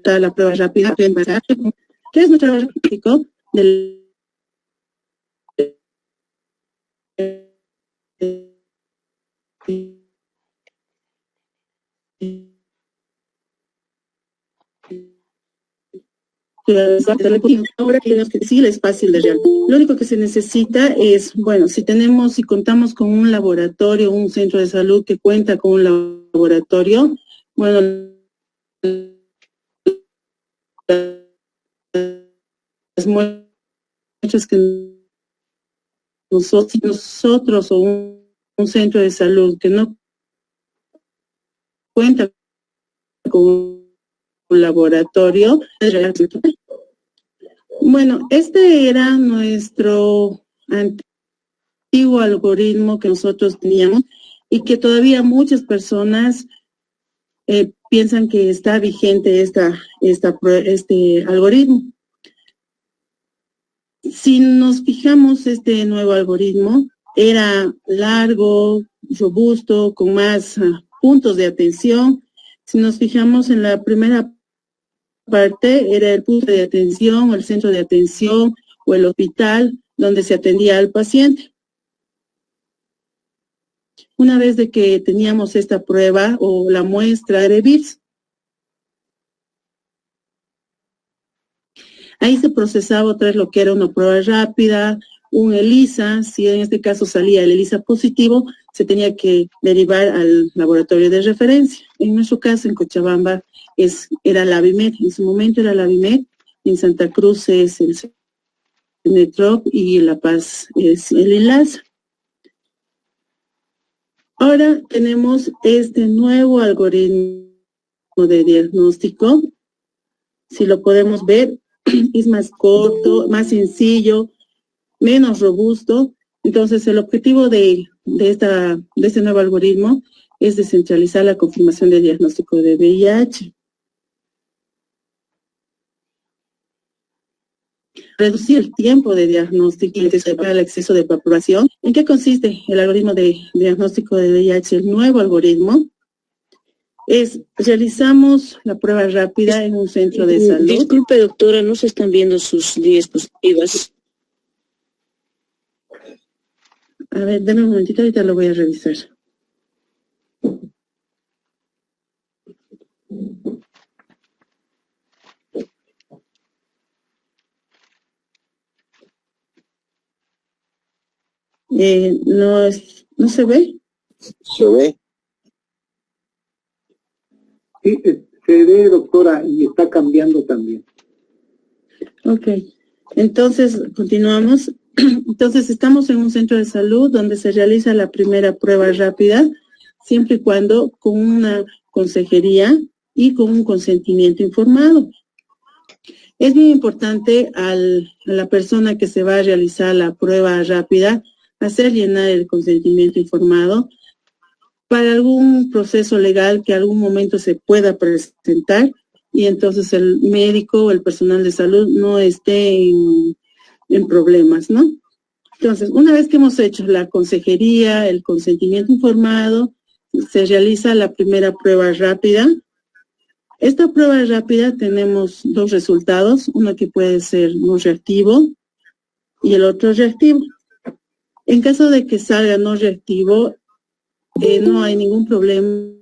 la prueba rápida, que es nuestro diagnóstico del ahora tenemos que decir es fácil de realizar. Lo único que se necesita es, bueno, si contamos con un laboratorio, un centro de salud que cuenta con un laboratorio, bueno, las muestras que nosotros o un centro de salud que no cuenta con un laboratorio. Bueno, este era nuestro antiguo algoritmo que nosotros teníamos y que todavía muchas personas piensan que está vigente este algoritmo. Si nos fijamos, este nuevo algoritmo era largo, robusto, con más puntos de atención. Si nos fijamos en la primera parte, era el punto de atención, o el centro de atención, o el hospital donde se atendía al paciente. Una vez de que teníamos esta prueba o la muestra de VIRS, ahí se procesaba otra vez lo que era una prueba rápida, un ELISA. Si en este caso salía el ELISA positivo, se tenía que derivar al laboratorio de referencia. En nuestro caso, en Cochabamba, era la AVIMED. En su momento era la AVIMED. En Santa Cruz es el CENETROP y en La Paz es el ENLAZA. Ahora tenemos este nuevo algoritmo de diagnóstico. Si lo podemos ver, es más corto, más sencillo, menos robusto. Entonces, el objetivo de este nuevo algoritmo es descentralizar la confirmación de diagnóstico de VIH. Reducir el tiempo de diagnóstico y anticipar el exceso de población. ¿En qué consiste el algoritmo de diagnóstico de VIH? El nuevo algoritmo realizamos la prueba rápida en un centro de salud. Disculpe, doctora, no se están viendo sus diapositivas. A ver, denme un momentito, ahorita lo voy a revisar. ¿No se ve? ¿Se ve? Sí, se ve, doctora, y está cambiando también. Ok, entonces continuamos. Entonces estamos en un centro de salud donde se realiza la primera prueba rápida, siempre y cuando con una consejería y con un consentimiento informado. Es bien importante a la persona que se va a realizar la prueba rápida hacer llenar el consentimiento informado para algún proceso legal que algún momento se pueda presentar y entonces el médico o el personal de salud no esté en problemas, ¿no? Entonces, una vez que hemos hecho la consejería, el consentimiento informado, se realiza la primera prueba rápida. Esta prueba rápida tenemos dos resultados, uno que puede ser no reactivo y el otro reactivo. En caso de que salga no reactivo, no hay ningún problema,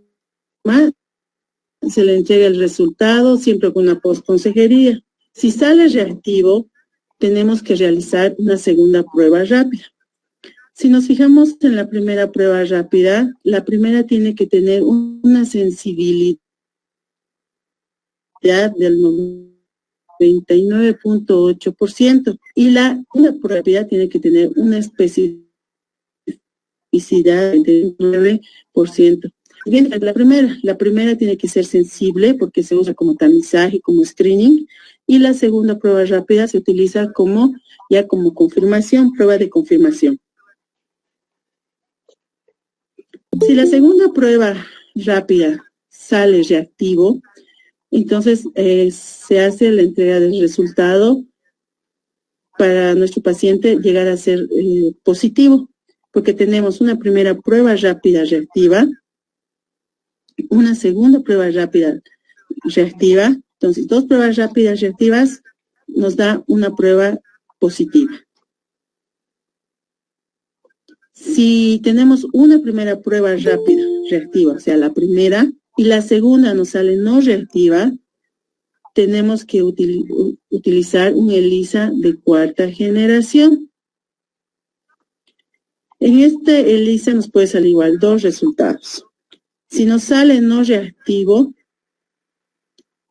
se le entrega el resultado siempre con una postconsejería. Si sale reactivo, tenemos que realizar una segunda prueba rápida. Si nos fijamos en la primera prueba rápida, la primera tiene que tener una sensibilidad del 99.8% y la prueba rápida tiene que tener una especificidad del 9%. Bien, la primera tiene que ser sensible porque se usa como tamizaje, como screening, y la segunda prueba rápida se utiliza como confirmación, prueba de confirmación. Si la segunda prueba rápida sale reactivo, entonces se hace la entrega del resultado para nuestro paciente llegar a ser positivo, porque tenemos una primera prueba rápida reactiva, una segunda prueba rápida reactiva. Entonces, dos pruebas rápidas reactivas nos da una prueba positiva. Si tenemos una primera prueba rápida reactiva, o sea, la primera, y la segunda nos sale no reactiva, tenemos que utilizar un ELISA de cuarta generación. En este ELISA nos puede salir igual dos resultados. Si nos sale no reactivo,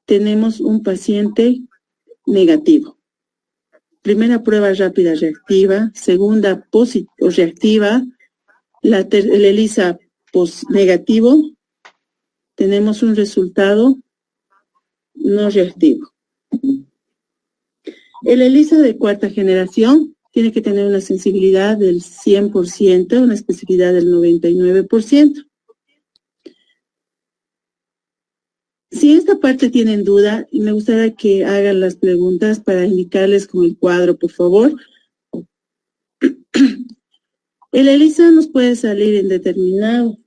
tenemos un paciente negativo. Primera prueba rápida reactiva, segunda reactiva, el ELISA negativo, tenemos un resultado no reactivo. El ELISA de cuarta generación tiene que tener una sensibilidad del 100%, una especificidad del 99%. Si esta parte tienen duda, me gustaría que hagan las preguntas para indicarles con el cuadro, por favor. El ELISA nos puede salir indeterminado.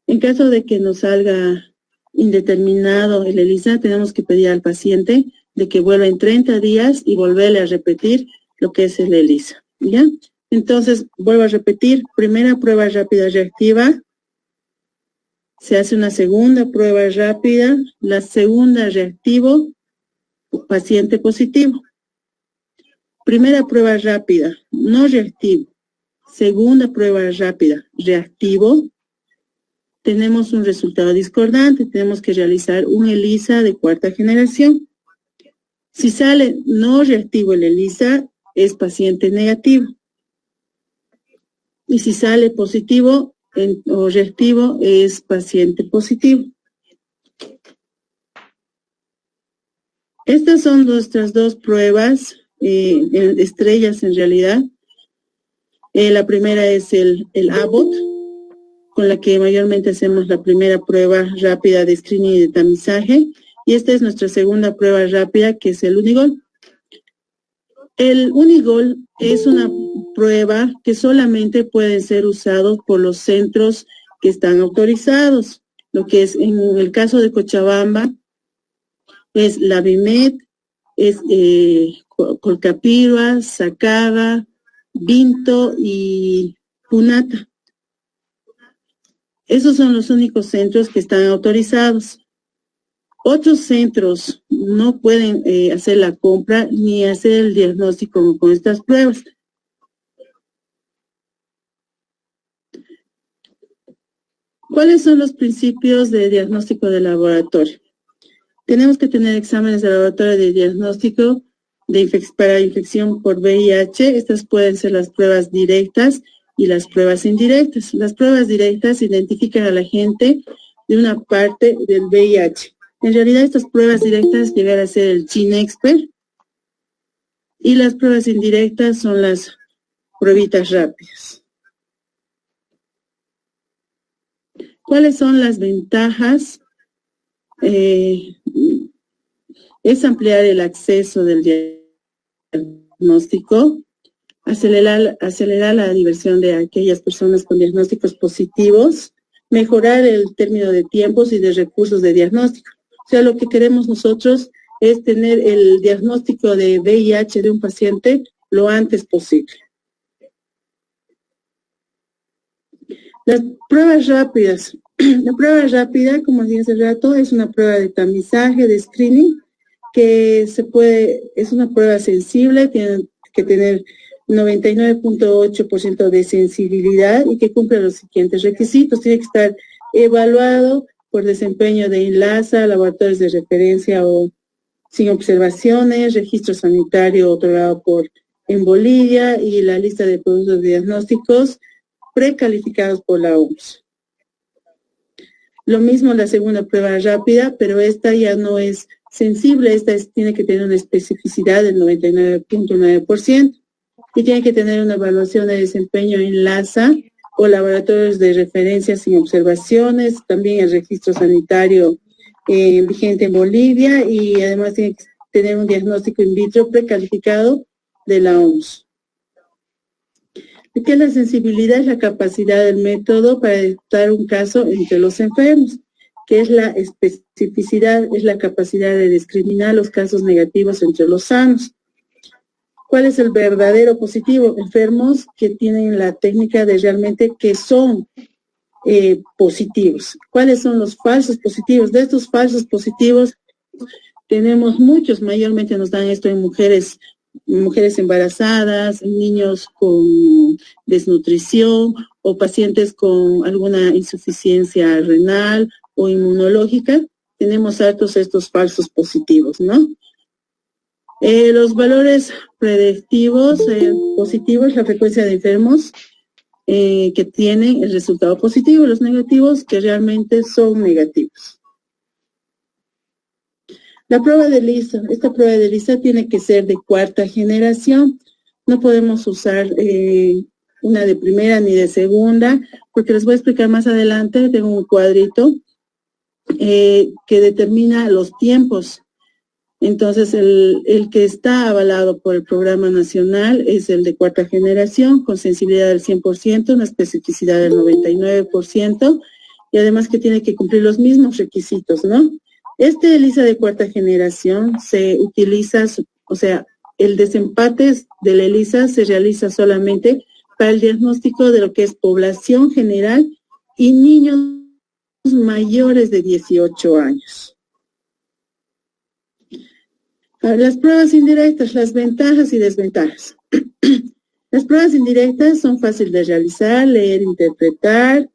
En caso de que nos salga indeterminado el ELISA, tenemos que pedir al paciente de que vuelva en 30 días y volverle a repetir lo que es el ELISA, ¿ya? Entonces, vuelvo a repetir, primera prueba rápida reactiva, se hace una segunda prueba rápida, la segunda reactivo, paciente positivo. Primera prueba rápida, no reactivo. Segunda prueba rápida, reactivo. Tenemos un resultado discordante, tenemos que realizar un ELISA de cuarta generación. Si sale no reactivo el ELISA, es paciente negativo. Y si sale positivo o reactivo, es paciente positivo. Estas son nuestras dos pruebas, estrellas en realidad. La primera es el Abbott, con la que mayormente hacemos la primera prueba rápida de screening y de tamizaje. Y esta es nuestra segunda prueba rápida, que es el Unigol. El Unigol es una prueba que solamente puede ser usado por los centros que están autorizados. Lo que es en el caso de Cochabamba es la BIMED, es Colcapirua, Sacaba, Vinto y Punata. Esos son los únicos centros que están autorizados. Otros centros no pueden hacer la compra ni hacer el diagnóstico con estas pruebas. ¿Cuáles son los principios de diagnóstico de laboratorio? Tenemos que tener exámenes de laboratorio de diagnóstico para infección por VIH. Estas pueden ser las pruebas directas y las pruebas indirectas. Las pruebas directas identifican a la gente de una parte del VIH. En realidad estas pruebas directas llegan a ser el GeneXpert y las pruebas indirectas son las pruebitas rápidas. ¿Cuáles son las ventajas? Es ampliar el acceso del diagnóstico, acelerar la diversión de aquellas personas con diagnósticos positivos, mejorar el término de tiempos y de recursos de diagnóstico. O sea, lo que queremos nosotros es tener el diagnóstico de VIH de un paciente lo antes posible. Las pruebas rápidas. La prueba rápida, como dije hace rato, es una prueba de tamizaje, de screening, que es una prueba sensible, tiene que tener 99.8% de sensibilidad y que cumple los siguientes requisitos. Tiene que estar evaluado por desempeño de INLASA, laboratorios de referencia o sin observaciones, registro sanitario otorgado en Bolivia y la lista de productos diagnósticos precalificados por la OMS. Lo mismo la segunda prueba rápida, pero esta ya no es sensible, tiene que tener una especificidad del 99.9% y tiene que tener una evaluación de desempeño en LASA o laboratorios de referencia sin observaciones, también el registro sanitario vigente en Bolivia y además tiene que tener un diagnóstico in vitro precalificado de la OMS. Que la sensibilidad es la capacidad del método para detectar un caso entre los enfermos, que es la especificidad, es la capacidad de discriminar los casos negativos entre los sanos. ¿Cuál es el verdadero positivo? Enfermos que tienen la técnica de realmente que son positivos. ¿Cuáles son los falsos positivos? De estos falsos positivos tenemos muchos, mayormente nos dan esto en mujeres embarazadas, niños con desnutrición o pacientes con alguna insuficiencia renal o inmunológica. Tenemos hartos estos falsos positivos, ¿no? Los valores predictivos positivos, la frecuencia de enfermos que tienen el resultado positivo, los negativos que realmente son negativos. La prueba de ELISA, esta prueba de ELISA tiene que ser de cuarta generación. No podemos usar una de primera ni de segunda, porque les voy a explicar más adelante. Tengo un cuadrito que determina los tiempos. Entonces, el que está avalado por el programa nacional es el de cuarta generación, con sensibilidad del 100%, una especificidad del 99%, y además que tiene que cumplir los mismos requisitos, ¿no? Este ELISA de cuarta generación se utiliza, o sea, el desempate del ELISA se realiza solamente para el diagnóstico de lo que es población general y niños mayores de 18 años. Las pruebas indirectas, las ventajas y desventajas. Las pruebas indirectas son fáciles de realizar, leer, interpretar,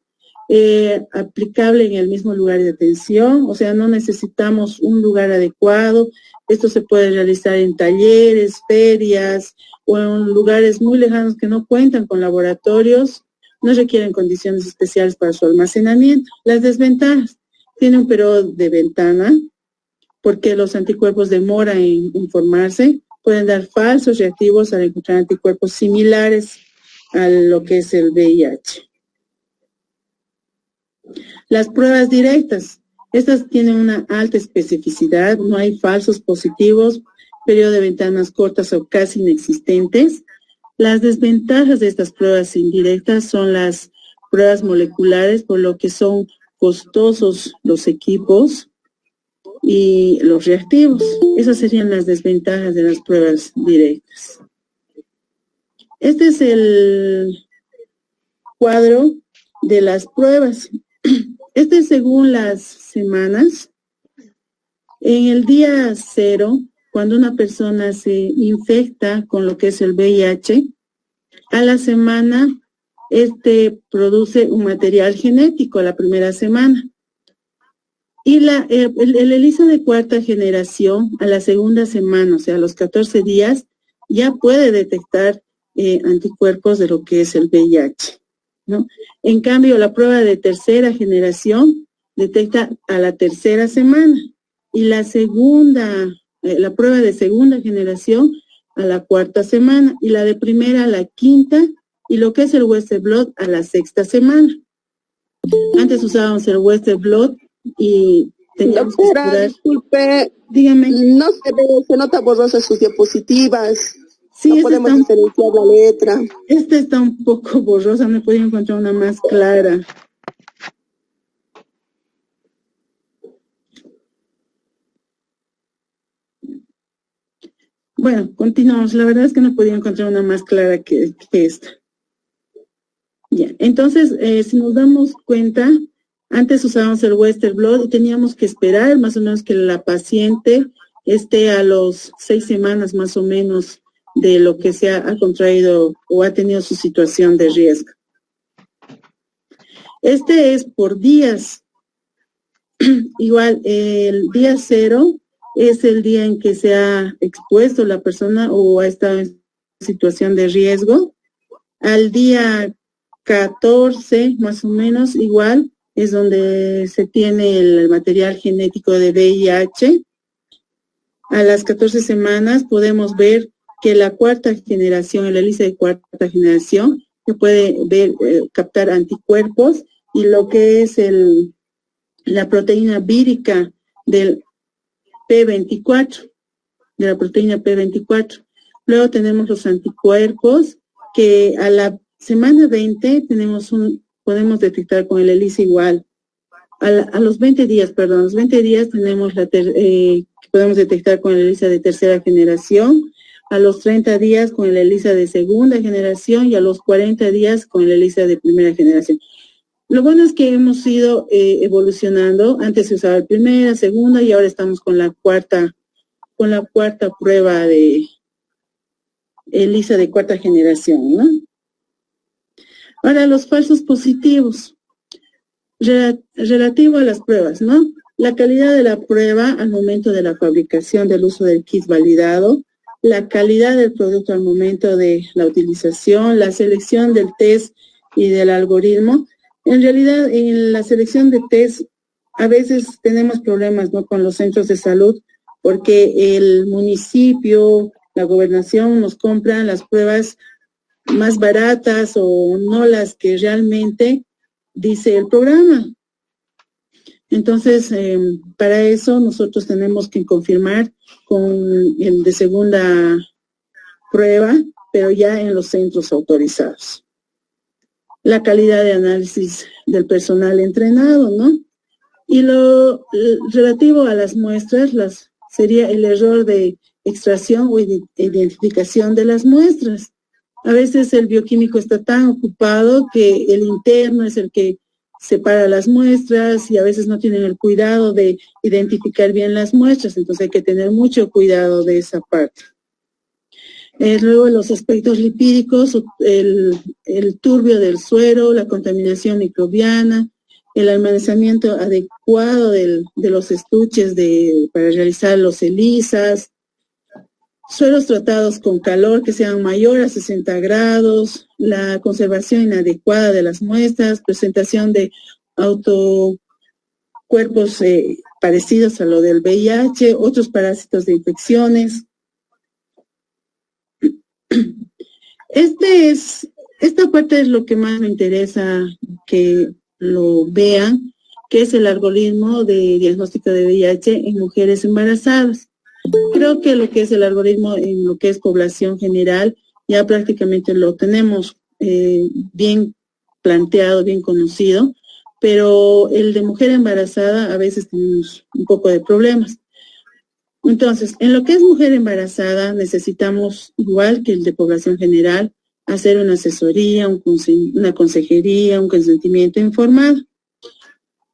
aplicable en el mismo lugar de atención, o sea, no necesitamos un lugar adecuado. Esto se puede realizar en talleres, ferias o en lugares muy lejanos que no cuentan con laboratorios, no requieren condiciones especiales para su almacenamiento. Las desventajas, tiene un periodo de ventana, porque los anticuerpos demoran en formarse, pueden dar falsos reactivos al encontrar anticuerpos similares a lo que es el VIH. Las pruebas directas, estas tienen una alta especificidad, no hay falsos positivos, periodo de ventanas cortas o casi inexistentes. Las desventajas de estas pruebas indirectas son las pruebas moleculares, por lo que son costosos los equipos y los reactivos. Esas serían las desventajas de las pruebas directas. Este es el cuadro de las pruebas. Este es según las semanas. En el día 0, cuando una persona se infecta con lo que es el VIH, a la semana produce un material genético, la primera semana. Y el ELISA de cuarta generación, a la segunda semana, o sea, a los 14 días, ya puede detectar anticuerpos de lo que es el VIH, ¿no? En cambio, la prueba de tercera generación detecta a la tercera semana. y la segunda, la prueba de segunda generación a la 4ª semana y la de primera a la 5ª y lo que es el Western blot a la 6ª semana. Antes usábamos el Western blot y teníamos que esperar. Disculpe, dígame. No se ve, se nota borrosa sus diapositivas. Sí, no podemos diferenciar la letra. Esta está un poco borrosa, no he podido encontrar una más clara. Bueno, continuamos. La verdad es que no he podido encontrar una más clara que esta. Ya, entonces, si nos damos cuenta, antes usábamos el Western blot y teníamos que esperar más o menos que la paciente esté a los 6 semanas más o menos de lo que se ha contraído o ha tenido su situación de riesgo. Este es por días. Igual, el día 0 es el día en que se ha expuesto la persona o ha estado en situación de riesgo. Al día 14, más o menos, igual, es donde se tiene el material genético de VIH. A las 14 semanas podemos ver que la 4ª generación, el ELISA de 4ª generación, se puede ver, captar anticuerpos y lo que es la proteína vírica del P24, de la proteína P24. Luego tenemos los anticuerpos que a la semana 20 podemos detectar con el ELISA igual. A los 20 días, tenemos que podemos detectar con el ELISA de 3ª generación, a los 30 días con el ELISA de 2ª generación y a los 40 días con el ELISA de 1ª generación. Lo bueno es que hemos ido evolucionando. Antes se usaba el 1ª, 2ª y ahora estamos con la cuarta prueba de ELISA de 4ª generación, ¿no? Ahora, los falsos positivos. Relativo a las pruebas, ¿no? La calidad de la prueba al momento de la fabricación del uso del kit validado, la calidad del producto al momento de la utilización, la selección del test y del algoritmo. En realidad, en la selección de test, a veces tenemos problemas, ¿no?, con los centros de salud, porque el municipio, la gobernación nos compran las pruebas más baratas o no las que realmente dice el programa. Entonces, para eso nosotros tenemos que confirmar con el de segunda prueba, pero ya en los centros autorizados. La calidad de análisis del personal entrenado, ¿no? Y lo relativo a las muestras, sería el error de extracción o identificación de las muestras. A veces el bioquímico está tan ocupado que el interno es el que separa las muestras y a veces no tienen el cuidado de identificar bien las muestras, entonces hay que tener mucho cuidado de esa parte. Luego los aspectos lipídicos, el turbio del suero, la contaminación microbiana, el almacenamiento adecuado de los estuches para realizar los ELISAs, sueros tratados con calor que sean mayor a 60 grados, la conservación inadecuada de las muestras, presentación de autocuerpos parecidos a lo del VIH, otros parásitos de infecciones. Esta parte es lo que más me interesa que lo vean, que es el algoritmo de diagnóstico de VIH en mujeres embarazadas. Creo que lo que es el algoritmo en lo que es población general ya prácticamente lo tenemos bien planteado, bien conocido, pero el de mujer embarazada a veces tenemos un poco de problemas. Entonces, en lo que es mujer embarazada necesitamos, igual que el de población general, hacer una asesoría, una consejería, un consentimiento informado.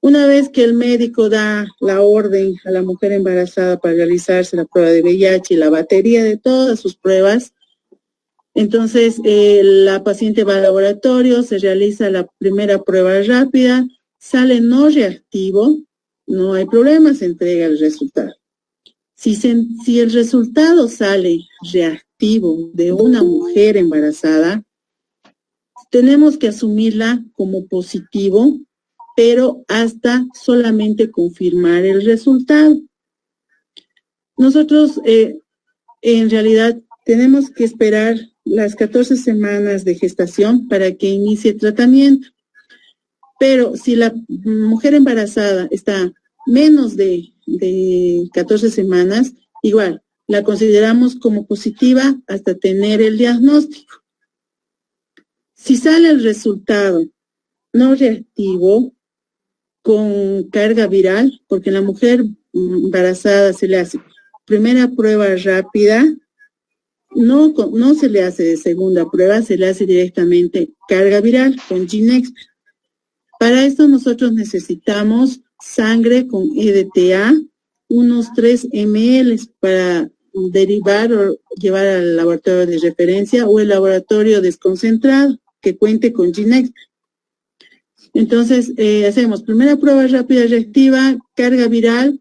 Una vez que el médico da la orden a la mujer embarazada para realizarse la prueba de VIH y la batería de todas sus pruebas, entonces la paciente va al laboratorio, se realiza la primera prueba rápida, sale no reactivo, no hay problema, se entrega el resultado. Si el resultado sale reactivo de una mujer embarazada, tenemos que asumirla como positivo, pero hasta solamente confirmar el resultado. Nosotros, en realidad, tenemos que esperar las 14 semanas de gestación para que inicie el tratamiento. Pero si la mujer embarazada está menos de 14 semanas, igual, la consideramos como positiva hasta tener el diagnóstico. Si sale el resultado no reactivo con carga viral, porque la mujer embarazada se le hace primera prueba rápida, no se le hace de segunda prueba, se le hace directamente carga viral con GeneXpert. Para esto nosotros necesitamos sangre con EDTA, unos 3 ml para derivar o llevar al laboratorio de referencia o el laboratorio desconcentrado que cuente con GeneXpert. Entonces, hacemos primera prueba rápida reactiva, carga viral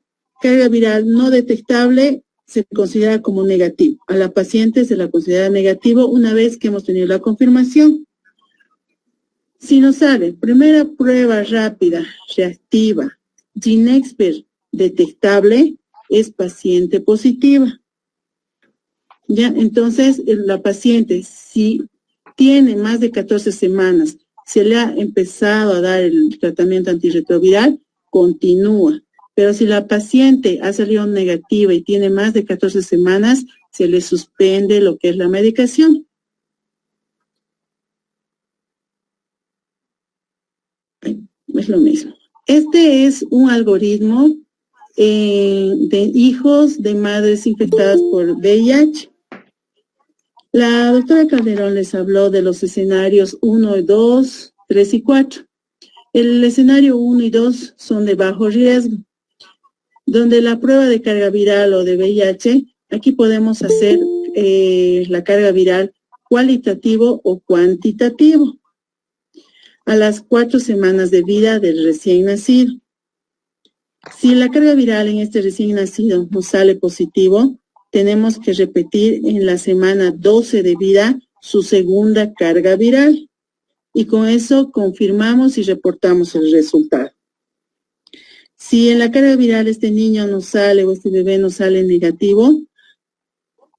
no detectable, se considera como negativo. A la paciente se la considera negativo una vez que hemos tenido la confirmación. Si nos sale primera prueba rápida reactiva, GeneXpert detectable, es paciente positiva. Ya, entonces, la paciente, si tiene más de 14 semanas, se le ha empezado a dar el tratamiento antirretroviral, continúa. Pero si la paciente ha salido negativa y tiene más de 14 semanas, se le suspende lo que es la medicación. Es lo mismo. Este es un algoritmo de hijos de madres infectadas por VIH. La doctora Calderón les habló de los escenarios 1, 2, 3 y 4. El escenario 1 y 2 son de bajo riesgo, donde la prueba de carga viral o de VIH, aquí podemos hacer la carga viral cualitativo o cuantitativo a las 4 semanas de vida del recién nacido. Si la carga viral en este recién nacido nos sale positivo, tenemos que repetir en la semana 12 de vida su segunda carga viral. Y con eso confirmamos y reportamos el resultado. Si en la carga viral este niño nos sale o este bebé nos sale negativo,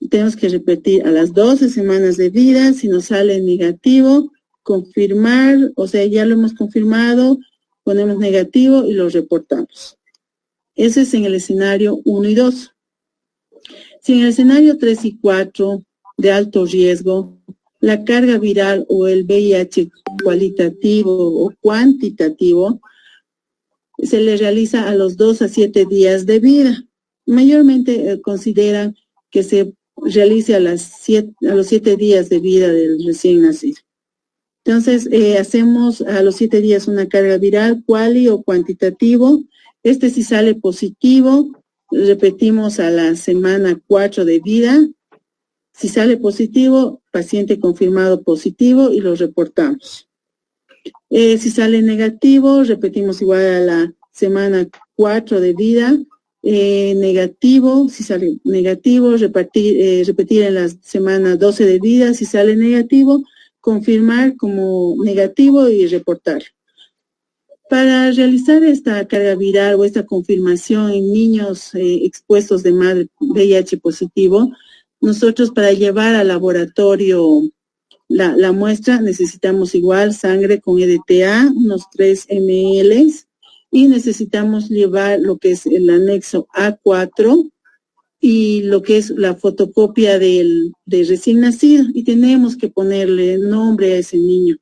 tenemos que repetir a las 12 semanas de vida. Si nos sale negativo, confirmar, o sea, ya lo hemos confirmado, ponemos negativo y lo reportamos. Ese es en el escenario 1 y 2. Si en el escenario 3 y 4 de alto riesgo, la carga viral o el VIH cualitativo o cuantitativo se le realiza a los 2 a 7 días de vida. Mayormente consideran que se realice a los 7 días de vida del recién nacido. Entonces, hacemos a los 7 días una carga viral cuali o cuantitativo. Este si sale positivo, repetimos a la semana 4 de vida. Si sale positivo, paciente confirmado positivo y lo reportamos. Si sale negativo, repetimos igual a la semana 4 de vida. Negativo, si sale negativo, repetir en la semana 12 de vida. Si sale negativo, confirmar como negativo y reportar. Para realizar esta carga viral o esta confirmación en niños expuestos de madre VIH positivo, nosotros para llevar al laboratorio la muestra necesitamos igual sangre con EDTA, unos 3 ml, y necesitamos llevar lo que es el anexo A4 y lo que es la fotocopia del recién nacido, y tenemos que ponerle nombre a ese niño.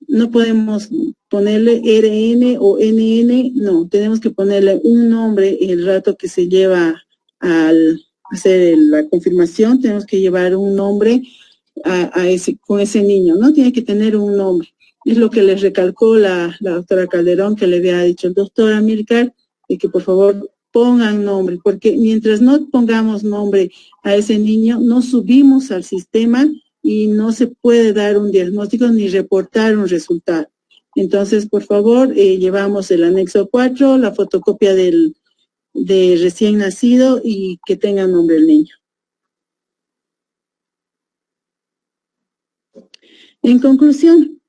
No podemos ponerle RN o NN, no, tenemos que ponerle un nombre el rato que se lleva al hacer la confirmación, tenemos que llevar un nombre con ese niño, ¿no? Tiene que tener un nombre. Es lo que les recalcó la doctora Calderón, que le había dicho el doctor Amílcar, de que por favor pongan nombre, porque mientras no pongamos nombre a ese niño, no subimos al sistema y no se puede dar un diagnóstico ni reportar un resultado. Entonces, por favor, llevamos el anexo 4, la fotocopia de recién nacido y que tenga nombre el niño. En conclusión,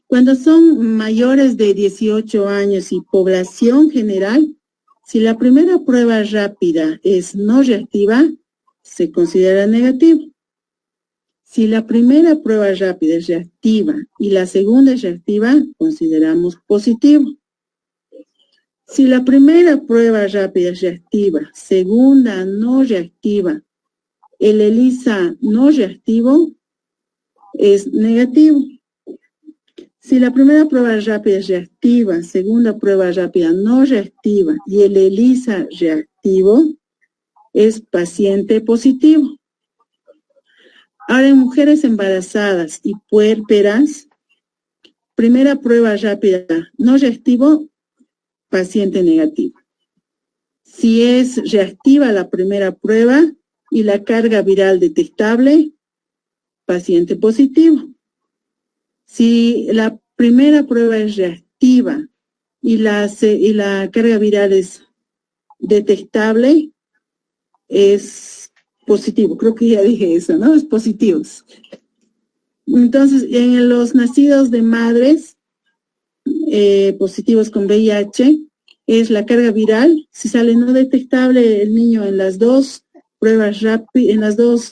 cuando son mayores de 18 años y población general, Si la primera prueba rápida es no reactiva, se considera negativo. Si la primera prueba rápida es reactiva y la segunda es reactiva, consideramos positivo. Si la primera prueba rápida es reactiva, segunda no reactiva, el ELISA no reactivo es negativo. Si la primera prueba rápida es reactiva, segunda prueba rápida no reactiva y el ELISA reactivo, es paciente positivo. Ahora, en mujeres embarazadas y puérperas, primera prueba rápida no reactivo, paciente negativo. Si es reactiva la primera prueba y la carga viral detectable, paciente positivo. Si la primera prueba es reactiva y la carga viral es detectable, es positivo. Creo que ya dije eso, ¿no? Es positivo. Entonces, en los nacidos de madres positivos con VIH, es la carga viral. Si sale no detectable el niño en las dos pruebas rápidas, en las dos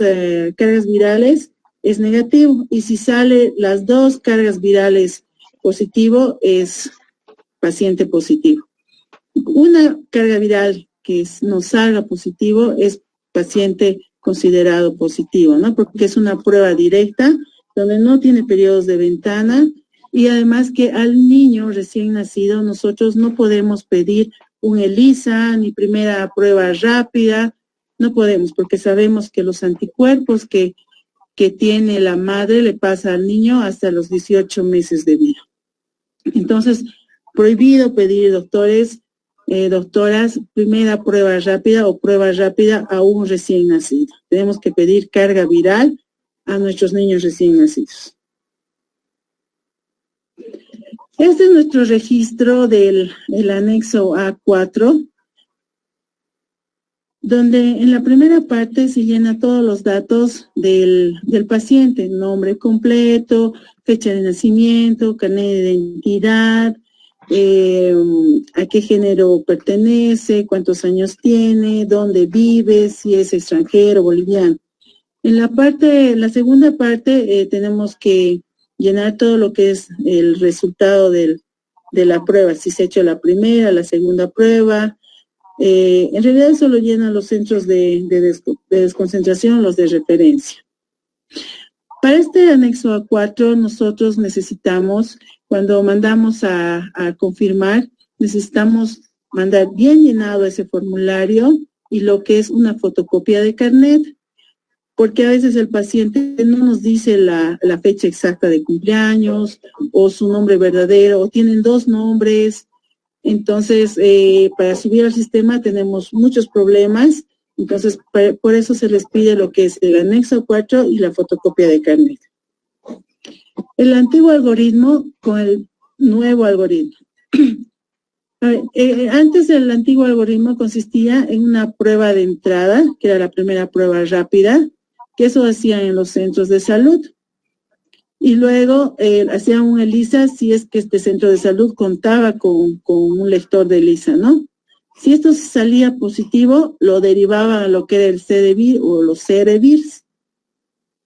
cargas virales, es negativo. Y si sale las dos cargas virales positivo, es paciente positivo. Una carga viral que no salga positivo es paciente considerado positivo, ¿no? Porque es una prueba directa donde no tiene periodos de ventana y además que al niño recién nacido nosotros no podemos pedir un ELISA ni primera prueba rápida, no podemos porque sabemos que los anticuerpos que tiene la madre le pasa al niño hasta los 18 meses de vida. Entonces, prohibido pedir, doctores, doctoras, primera prueba rápida o prueba rápida a un recién nacido. Tenemos que pedir carga viral a nuestros niños recién nacidos. Este es nuestro registro del anexo A4, donde en la primera parte se llena todos los datos del paciente, nombre completo, fecha de nacimiento, carnet de identidad, a qué género pertenece, cuántos años tiene, dónde vive, si es extranjero, boliviano. En la segunda parte tenemos que llenar todo lo que es el resultado de la prueba, si se ha hecho la primera, la segunda prueba. En realidad solo llenan los centros de desconcentración, los de referencia. Para este anexo A4 nosotros necesitamos, cuando mandamos a confirmar, necesitamos mandar bien llenado ese formulario y lo que es una fotocopia de carnet, porque a veces el paciente no nos dice la fecha exacta de cumpleaños o su nombre verdadero, o tienen dos nombres. Entonces, para subir al sistema tenemos muchos problemas, entonces por eso se les pide lo que es el anexo 4 y la fotocopia de carnet. El antiguo algoritmo con el nuevo algoritmo. Antes el antiguo algoritmo consistía en una prueba de entrada, que era la primera prueba rápida, que eso hacían en los centros de salud. Y luego hacían un ELISA si es que este centro de salud contaba con un lector de ELISA, ¿no? Si esto salía positivo, lo derivaban a lo que era el CDVIR o los CRVIRs.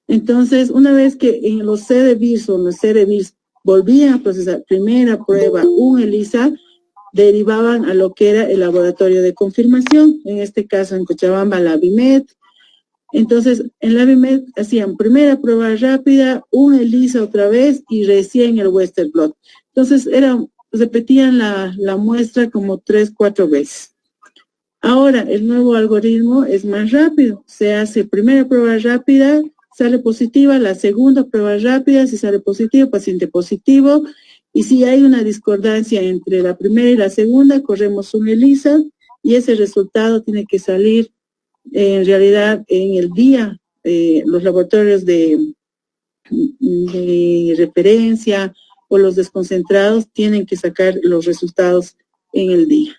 Entonces, una vez que en los CDVIRs o los CRVIRs volvían a procesar primera prueba, un ELISA, derivaban a lo que era el laboratorio de confirmación, en este caso en Cochabamba, la BIMED. Entonces, en la BIMED hacían primera prueba rápida, un ELISA otra vez y recién el Western blot. Entonces, repetían la muestra como 3, 4 veces. Ahora, el nuevo algoritmo es más rápido. Se hace primera prueba rápida, sale positiva, la segunda prueba rápida, si sale positivo, paciente positivo. Y si hay una discordancia entre la primera y la segunda, corremos un ELISA y ese resultado tiene que salir en realidad en el día. Los laboratorios de referencia o los desconcentrados tienen que sacar los resultados en el día.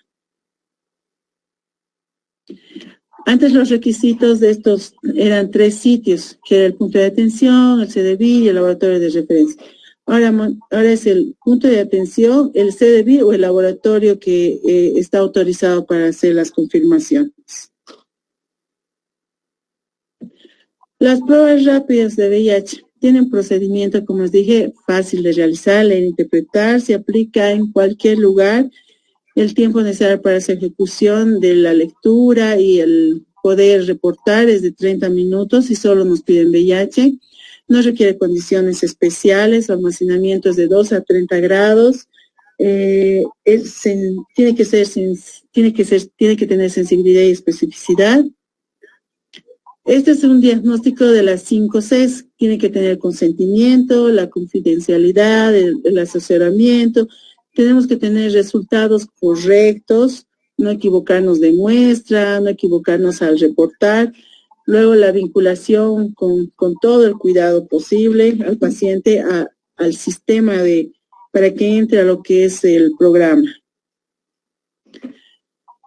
Antes los requisitos de estos eran 3 sitios, que era el punto de atención, el CDVIR y el laboratorio de referencia. Ahora es el punto de atención, el CDB o el laboratorio que está autorizado para hacer las confirmaciones. Las pruebas rápidas de VIH tienen procedimiento, como les dije, fácil de realizar, de interpretar, se aplica en cualquier lugar. El tiempo necesario para su ejecución de la lectura y el poder reportar es de 30 minutos y solo nos piden VIH. No requiere condiciones especiales, almacenamiento es de 2 a 30 grados. Tiene que tener sensibilidad y especificidad. Este es un diagnóstico de las 5 Cs. Tiene que tener consentimiento, la confidencialidad, el asesoramiento. Tenemos que tener resultados correctos, no equivocarnos de muestra, no equivocarnos al reportar. Luego la vinculación con todo el cuidado posible al paciente, al sistema para que entre a lo que es el programa.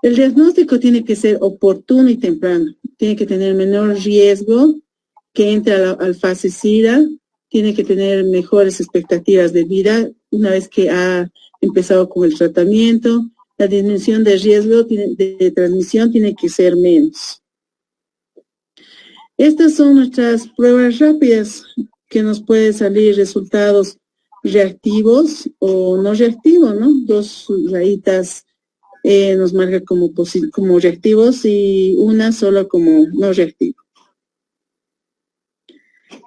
El diagnóstico tiene que ser oportuno y temprano. Tiene que tener menor riesgo que entre al fase SIDA. Tiene que tener mejores expectativas de vida una vez que ha empezado con el tratamiento. La disminución de riesgo de transmisión tiene que ser menos. Estas son nuestras pruebas rápidas que nos pueden salir resultados reactivos o no reactivos, ¿no? 2 rayitas nos marca como reactivos y una solo como no reactivo.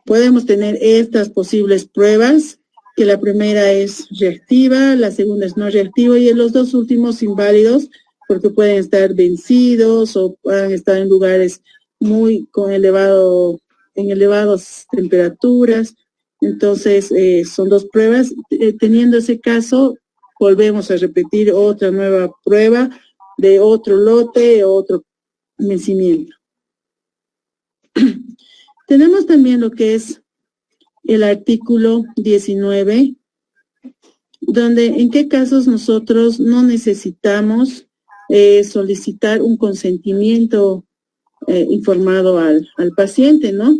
Podemos tener estas posibles pruebas, que la primera es reactiva, la segunda es no reactiva y en los 2 últimos inválidos, porque pueden estar vencidos o pueden estar en lugares en elevadas temperaturas. Entonces, son 2 pruebas. Teniendo ese caso, volvemos a repetir otra nueva prueba de otro lote, otro vencimiento. Tenemos también lo que es el artículo 19, donde en qué casos nosotros no necesitamos solicitar un consentimiento informado al paciente, ¿no?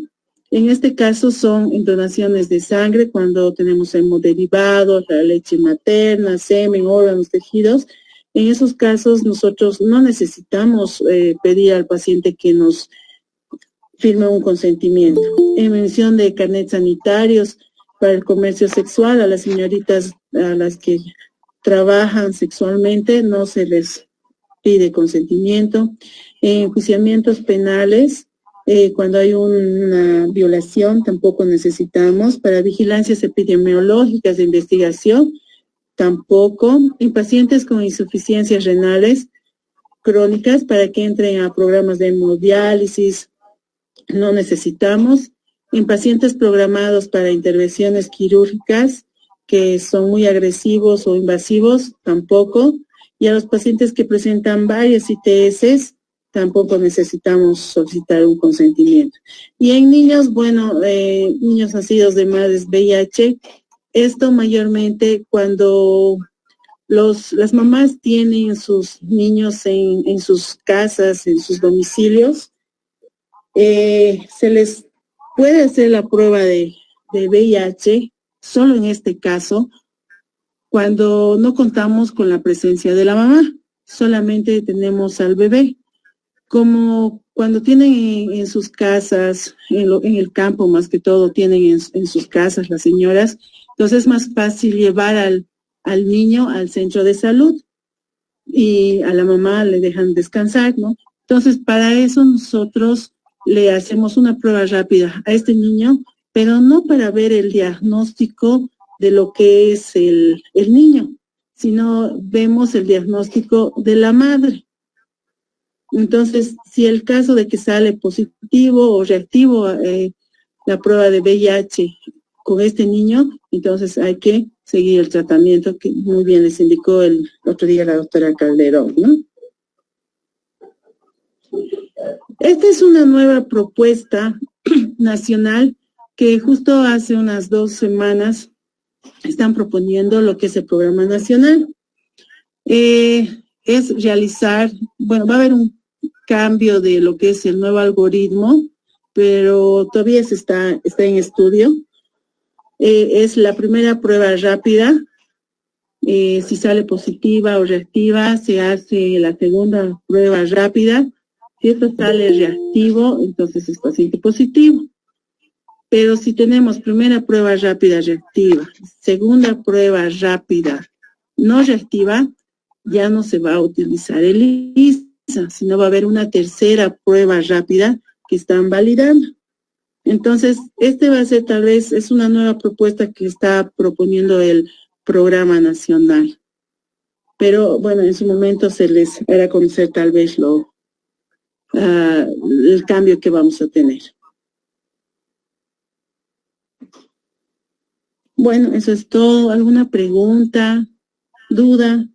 En este caso son en donaciones de sangre, cuando tenemos hemoderivados, la leche materna, semen, órganos, tejidos. En esos casos nosotros no necesitamos pedir al paciente que nos firme un consentimiento. En mención de carnets sanitarios para el comercio sexual, a las señoritas a las que trabajan sexualmente no se les pide consentimiento. En enjuiciamientos penales, cuando hay una violación, tampoco necesitamos. Para vigilancias epidemiológicas de investigación, tampoco. En pacientes con insuficiencias renales crónicas, para que entren a programas de hemodiálisis, no necesitamos. En pacientes programados para intervenciones quirúrgicas que son muy agresivos o invasivos, tampoco. Y a los pacientes que presentan varias ITS, tampoco necesitamos solicitar un consentimiento. Y en niños, bueno, niños nacidos de madres VIH, esto mayormente cuando las mamás tienen sus niños en sus casas, en sus domicilios, se les puede hacer la prueba de VIH solo en este caso cuando no contamos con la presencia de la mamá, solamente tenemos al bebé. Como cuando tienen en sus casas, en el campo más que todo, tienen en sus casas las señoras, entonces es más fácil llevar al niño al centro de salud y a la mamá le dejan descansar, ¿no? Entonces, para eso nosotros le hacemos una prueba rápida a este niño, pero no para ver el diagnóstico de lo que es el niño, sino vemos el diagnóstico de la madre. Entonces, si el caso de que sale positivo o reactivo la prueba de VIH con este niño, entonces hay que seguir el tratamiento que muy bien les indicó el otro día la doctora Calderón, ¿no? Esta es una nueva propuesta nacional que justo hace unas 2 semanas están proponiendo lo que es el programa nacional. Es realizar, bueno, va a haber un cambio de lo que es el nuevo algoritmo, pero todavía está en estudio. es la primera prueba rápida. Si sale positiva o reactiva, se hace la segunda prueba rápida. Si esto sale reactivo, entonces es paciente positivo. Pero si tenemos primera prueba rápida reactiva, segunda prueba rápida no reactiva, ya no se va a utilizar el ELISA, sino va a haber una tercera prueba rápida que están validando. Entonces, este va a ser tal vez, es una nueva propuesta que está proponiendo el programa nacional. Pero bueno, en su momento se les hará conocer tal vez el cambio que vamos a tener. Bueno, eso es todo. ¿Alguna pregunta, duda?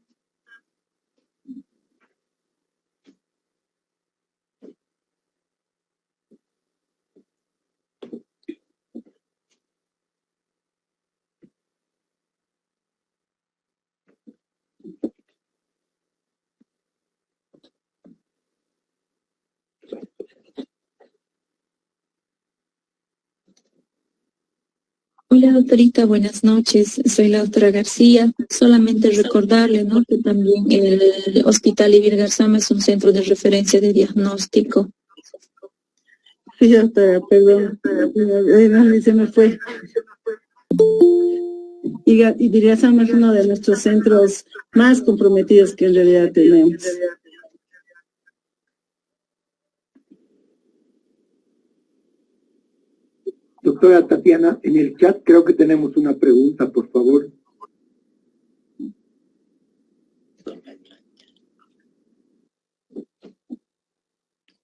Hola doctorita, buenas noches. Soy la doctora García. Solamente recordarle, ¿no?, que también el Hospital Ibir Garzama es un centro de referencia de diagnóstico. Sí, doctora, perdón, se me fue. Ibir Garzama es uno de nuestros centros más comprometidos que en realidad tenemos. Doctora Tatiana, en el chat creo que tenemos una pregunta, por favor.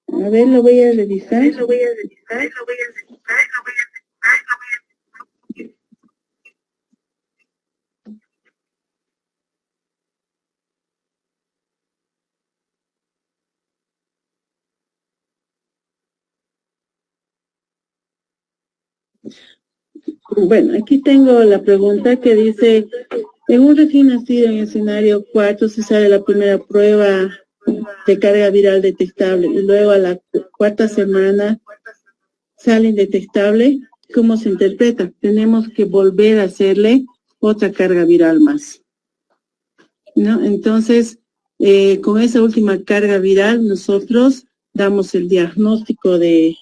A ver, lo voy a revisar. Bueno, aquí tengo la pregunta que dice, en un recién nacido en escenario 4 se sale la primera prueba de carga viral detectable y luego a la cuarta semana sale indetectable. ¿Cómo se interpreta? Tenemos que volver a hacerle otra carga viral más, ¿no? Entonces, con esa última carga viral nosotros damos el diagnóstico del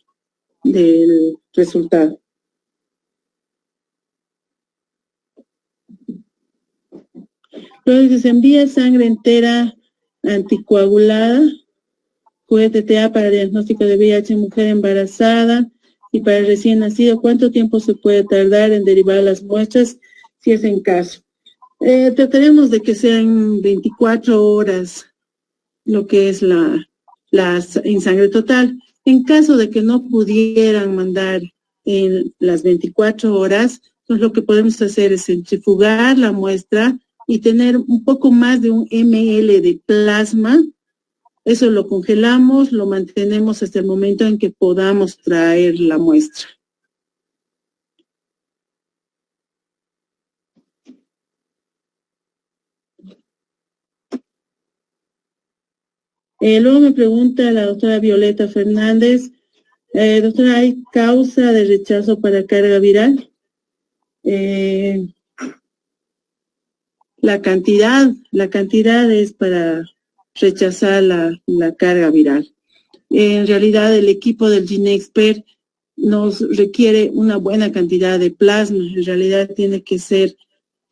resultado. Luego se envía sangre entera anticoagulada, QTTA para diagnóstico de VIH en mujer embarazada y para el recién nacido. ¿Cuánto tiempo se puede tardar en derivar las muestras si es en caso? Trataremos de que sean 24 horas lo que es la en sangre total. En caso de que no pudieran mandar en las 24 horas, pues lo que podemos hacer es centrifugar la muestra y tener un poco más de 1 ml de plasma. Eso lo congelamos, lo mantenemos hasta el momento en que podamos traer la muestra. Luego me pregunta la doctora Violeta Fernández, doctora, ¿hay causa de rechazo para carga viral? La cantidad es para rechazar la carga viral. En realidad el equipo del GeneXpert nos requiere una buena cantidad de plasma. En realidad tiene que ser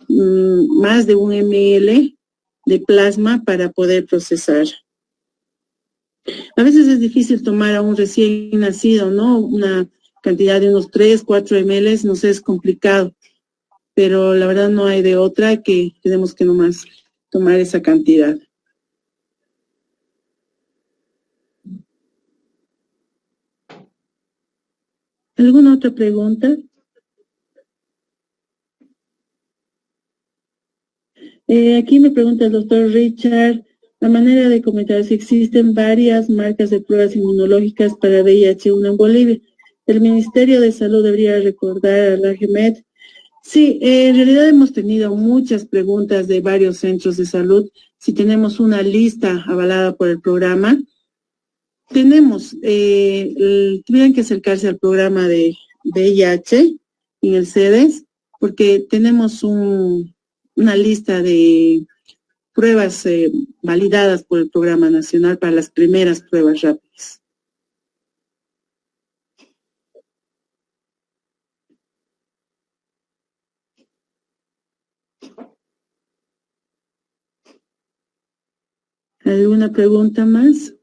más de 1 ml de plasma para poder procesar. A veces es difícil tomar a un recién nacido, ¿no? Una cantidad de unos 3, 4 ml nos es complicado, pero la verdad no hay de otra, que tenemos que nomás tomar esa cantidad. ¿Alguna otra pregunta? Aquí me pregunta el doctor Richard, la manera de comentar si existen varias marcas de pruebas inmunológicas para VIH-1 en Bolivia. El Ministerio de Salud debería recordar a la GEMED. Sí, en realidad hemos tenido muchas preguntas de varios centros de salud. Si tenemos una lista avalada por el programa, tenemos, tuvieran que acercarse al programa de VIH en el CEDES porque tenemos una lista de pruebas validadas por el Programa Nacional para las primeras pruebas rápidas. ¿Alguna pregunta más?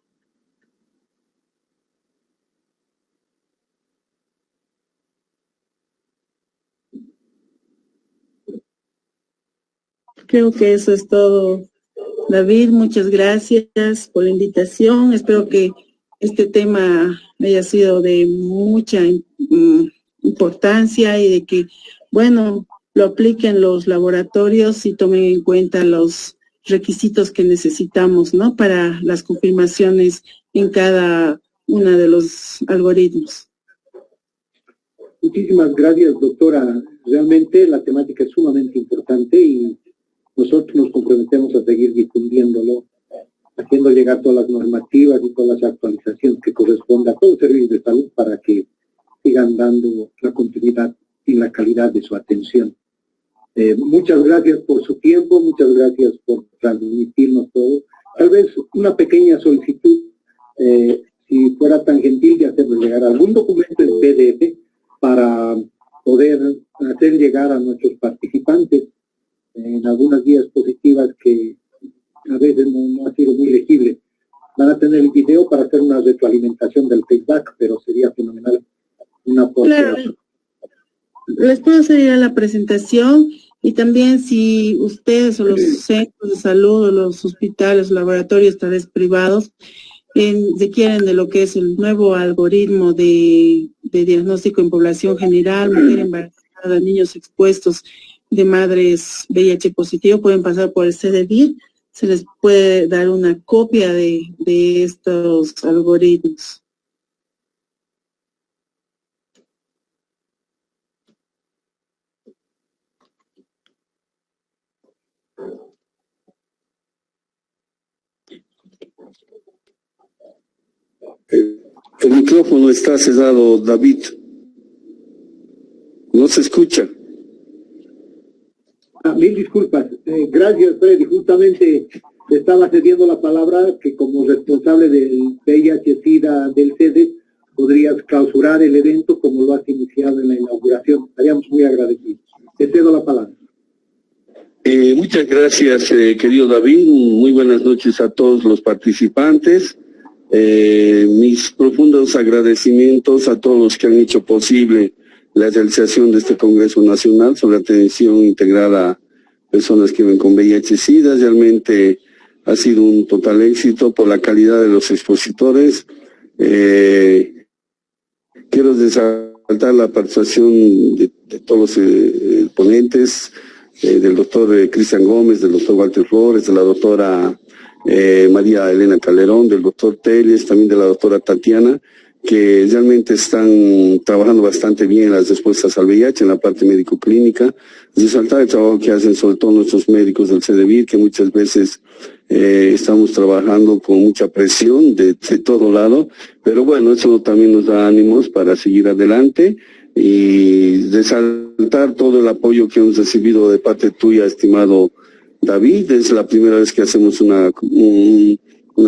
Creo que eso es todo. David, muchas gracias por la invitación. Espero que este tema haya sido de mucha importancia y de que, bueno, lo apliquen los laboratorios y tomen en cuenta los requisitos que necesitamos, ¿no? Para las confirmaciones en cada uno de los algoritmos. Muchísimas gracias, doctora. Realmente la temática es sumamente importante y nosotros nos comprometemos a seguir difundiéndolo, haciendo llegar todas las normativas y todas las actualizaciones que correspondan a todos los servicios de salud para que sigan dando la continuidad y la calidad de su atención. Muchas gracias por su tiempo, muchas gracias por transmitirnos todo. Tal vez una pequeña solicitud, si fuera tan gentil de hacernos llegar algún documento en PDF para poder hacer llegar a nuestros participantes en algunas guías positivas que a veces no ha sido muy legible. Van a tener el video para hacer una retroalimentación del feedback, pero sería fenomenal una aporte. Claro, les puedo hacer llegar la presentación y también si ustedes o los centros de salud o los hospitales, laboratorios tal vez privados, requieren de lo que es el nuevo algoritmo de diagnóstico en población general, mujer embarazada, niños expuestos, de madres VIH positivo, pueden pasar por el CDVIR, se les puede dar una copia de estos algoritmos. El micrófono está cerrado, David. No se escucha. Mil disculpas. Gracias, Freddy. Justamente le estaba cediendo la palabra que como responsable del VIH-Sida del CEDES podrías clausurar el evento como lo has iniciado en la inauguración. Estaríamos muy agradecidos. Te cedo la palabra. Muchas gracias, querido David. Muy buenas noches a todos los participantes. Mis profundos agradecimientos a todos los que han hecho posible la realización de este Congreso Nacional sobre atención integral a personas que viven con VIH-Sida. Realmente ha sido un total éxito por la calidad de los expositores. Quiero resaltar la participación de todos los ponentes, del doctor Cristian Gómez, del doctor Walter Flores, de la doctora María Elena Calderón, del doctor Telles, también de la doctora Tatiana, que realmente están trabajando bastante bien en las respuestas al VIH en la parte médico-clínica. Resaltar el trabajo que hacen sobre todo nuestros médicos del CEDEVIR, que muchas veces estamos trabajando con mucha presión de todo lado, pero bueno, eso también nos da ánimos para seguir adelante y resaltar todo el apoyo que hemos recibido de parte tuya, estimado David. Es la primera vez que hacemos una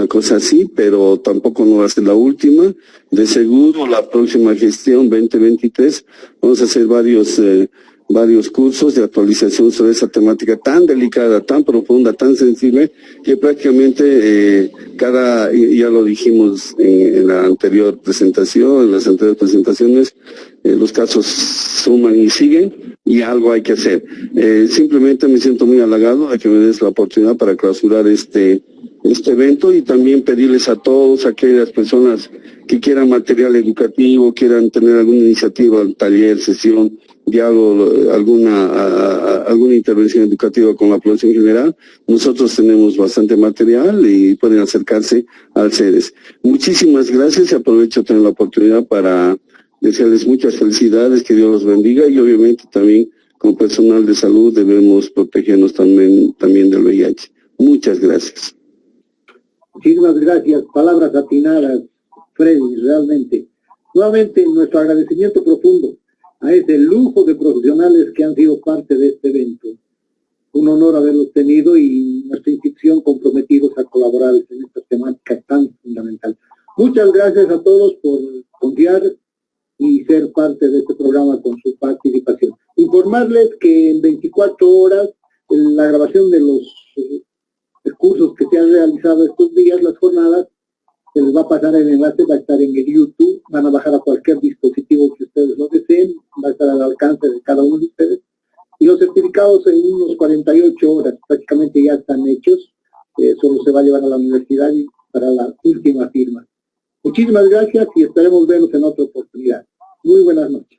cosa así, pero tampoco no va a ser la última. De seguro la próxima gestión 2023 vamos a hacer varios cursos de actualización sobre esa temática tan delicada, tan profunda, tan sensible, que prácticamente ya lo dijimos en la anterior presentación, en las anteriores presentaciones, los casos suman y siguen y algo hay que hacer. Simplemente me siento muy halagado de que me des la oportunidad para clausurar este evento y también pedirles a todos aquellas personas que quieran material educativo, quieran tener alguna iniciativa, taller, sesión, diálogo, alguna intervención educativa con la población general. Nosotros tenemos bastante material y pueden acercarse al CEDES. Muchísimas gracias y aprovecho tener la oportunidad para desearles muchas felicidades, que Dios los bendiga y obviamente también como personal de salud debemos protegernos también del VIH. Muchas gracias. Muchísimas gracias. Palabras atinadas, Freddy, realmente. Nuevamente, nuestro agradecimiento profundo. a ese lujo de profesionales que han sido parte de este evento. Un honor haberlos tenido y nuestra institución comprometidos a colaborar en esta temática tan fundamental. Muchas gracias a todos por confiar y ser parte de este programa con su participación. Informarles que en 24 horas la grabación de los cursos que se han realizado estos días, las jornadas, se les va a pasar el enlace, va a estar en el YouTube, van a bajar a cualquier dispositivo que ustedes lo deseen, va a estar al alcance de cada uno de ustedes. Y los certificados en unos 48 horas prácticamente ya están hechos, solo se va a llevar a la universidad para la última firma. Muchísimas gracias y esperemos vernos en otra oportunidad. Muy buenas noches.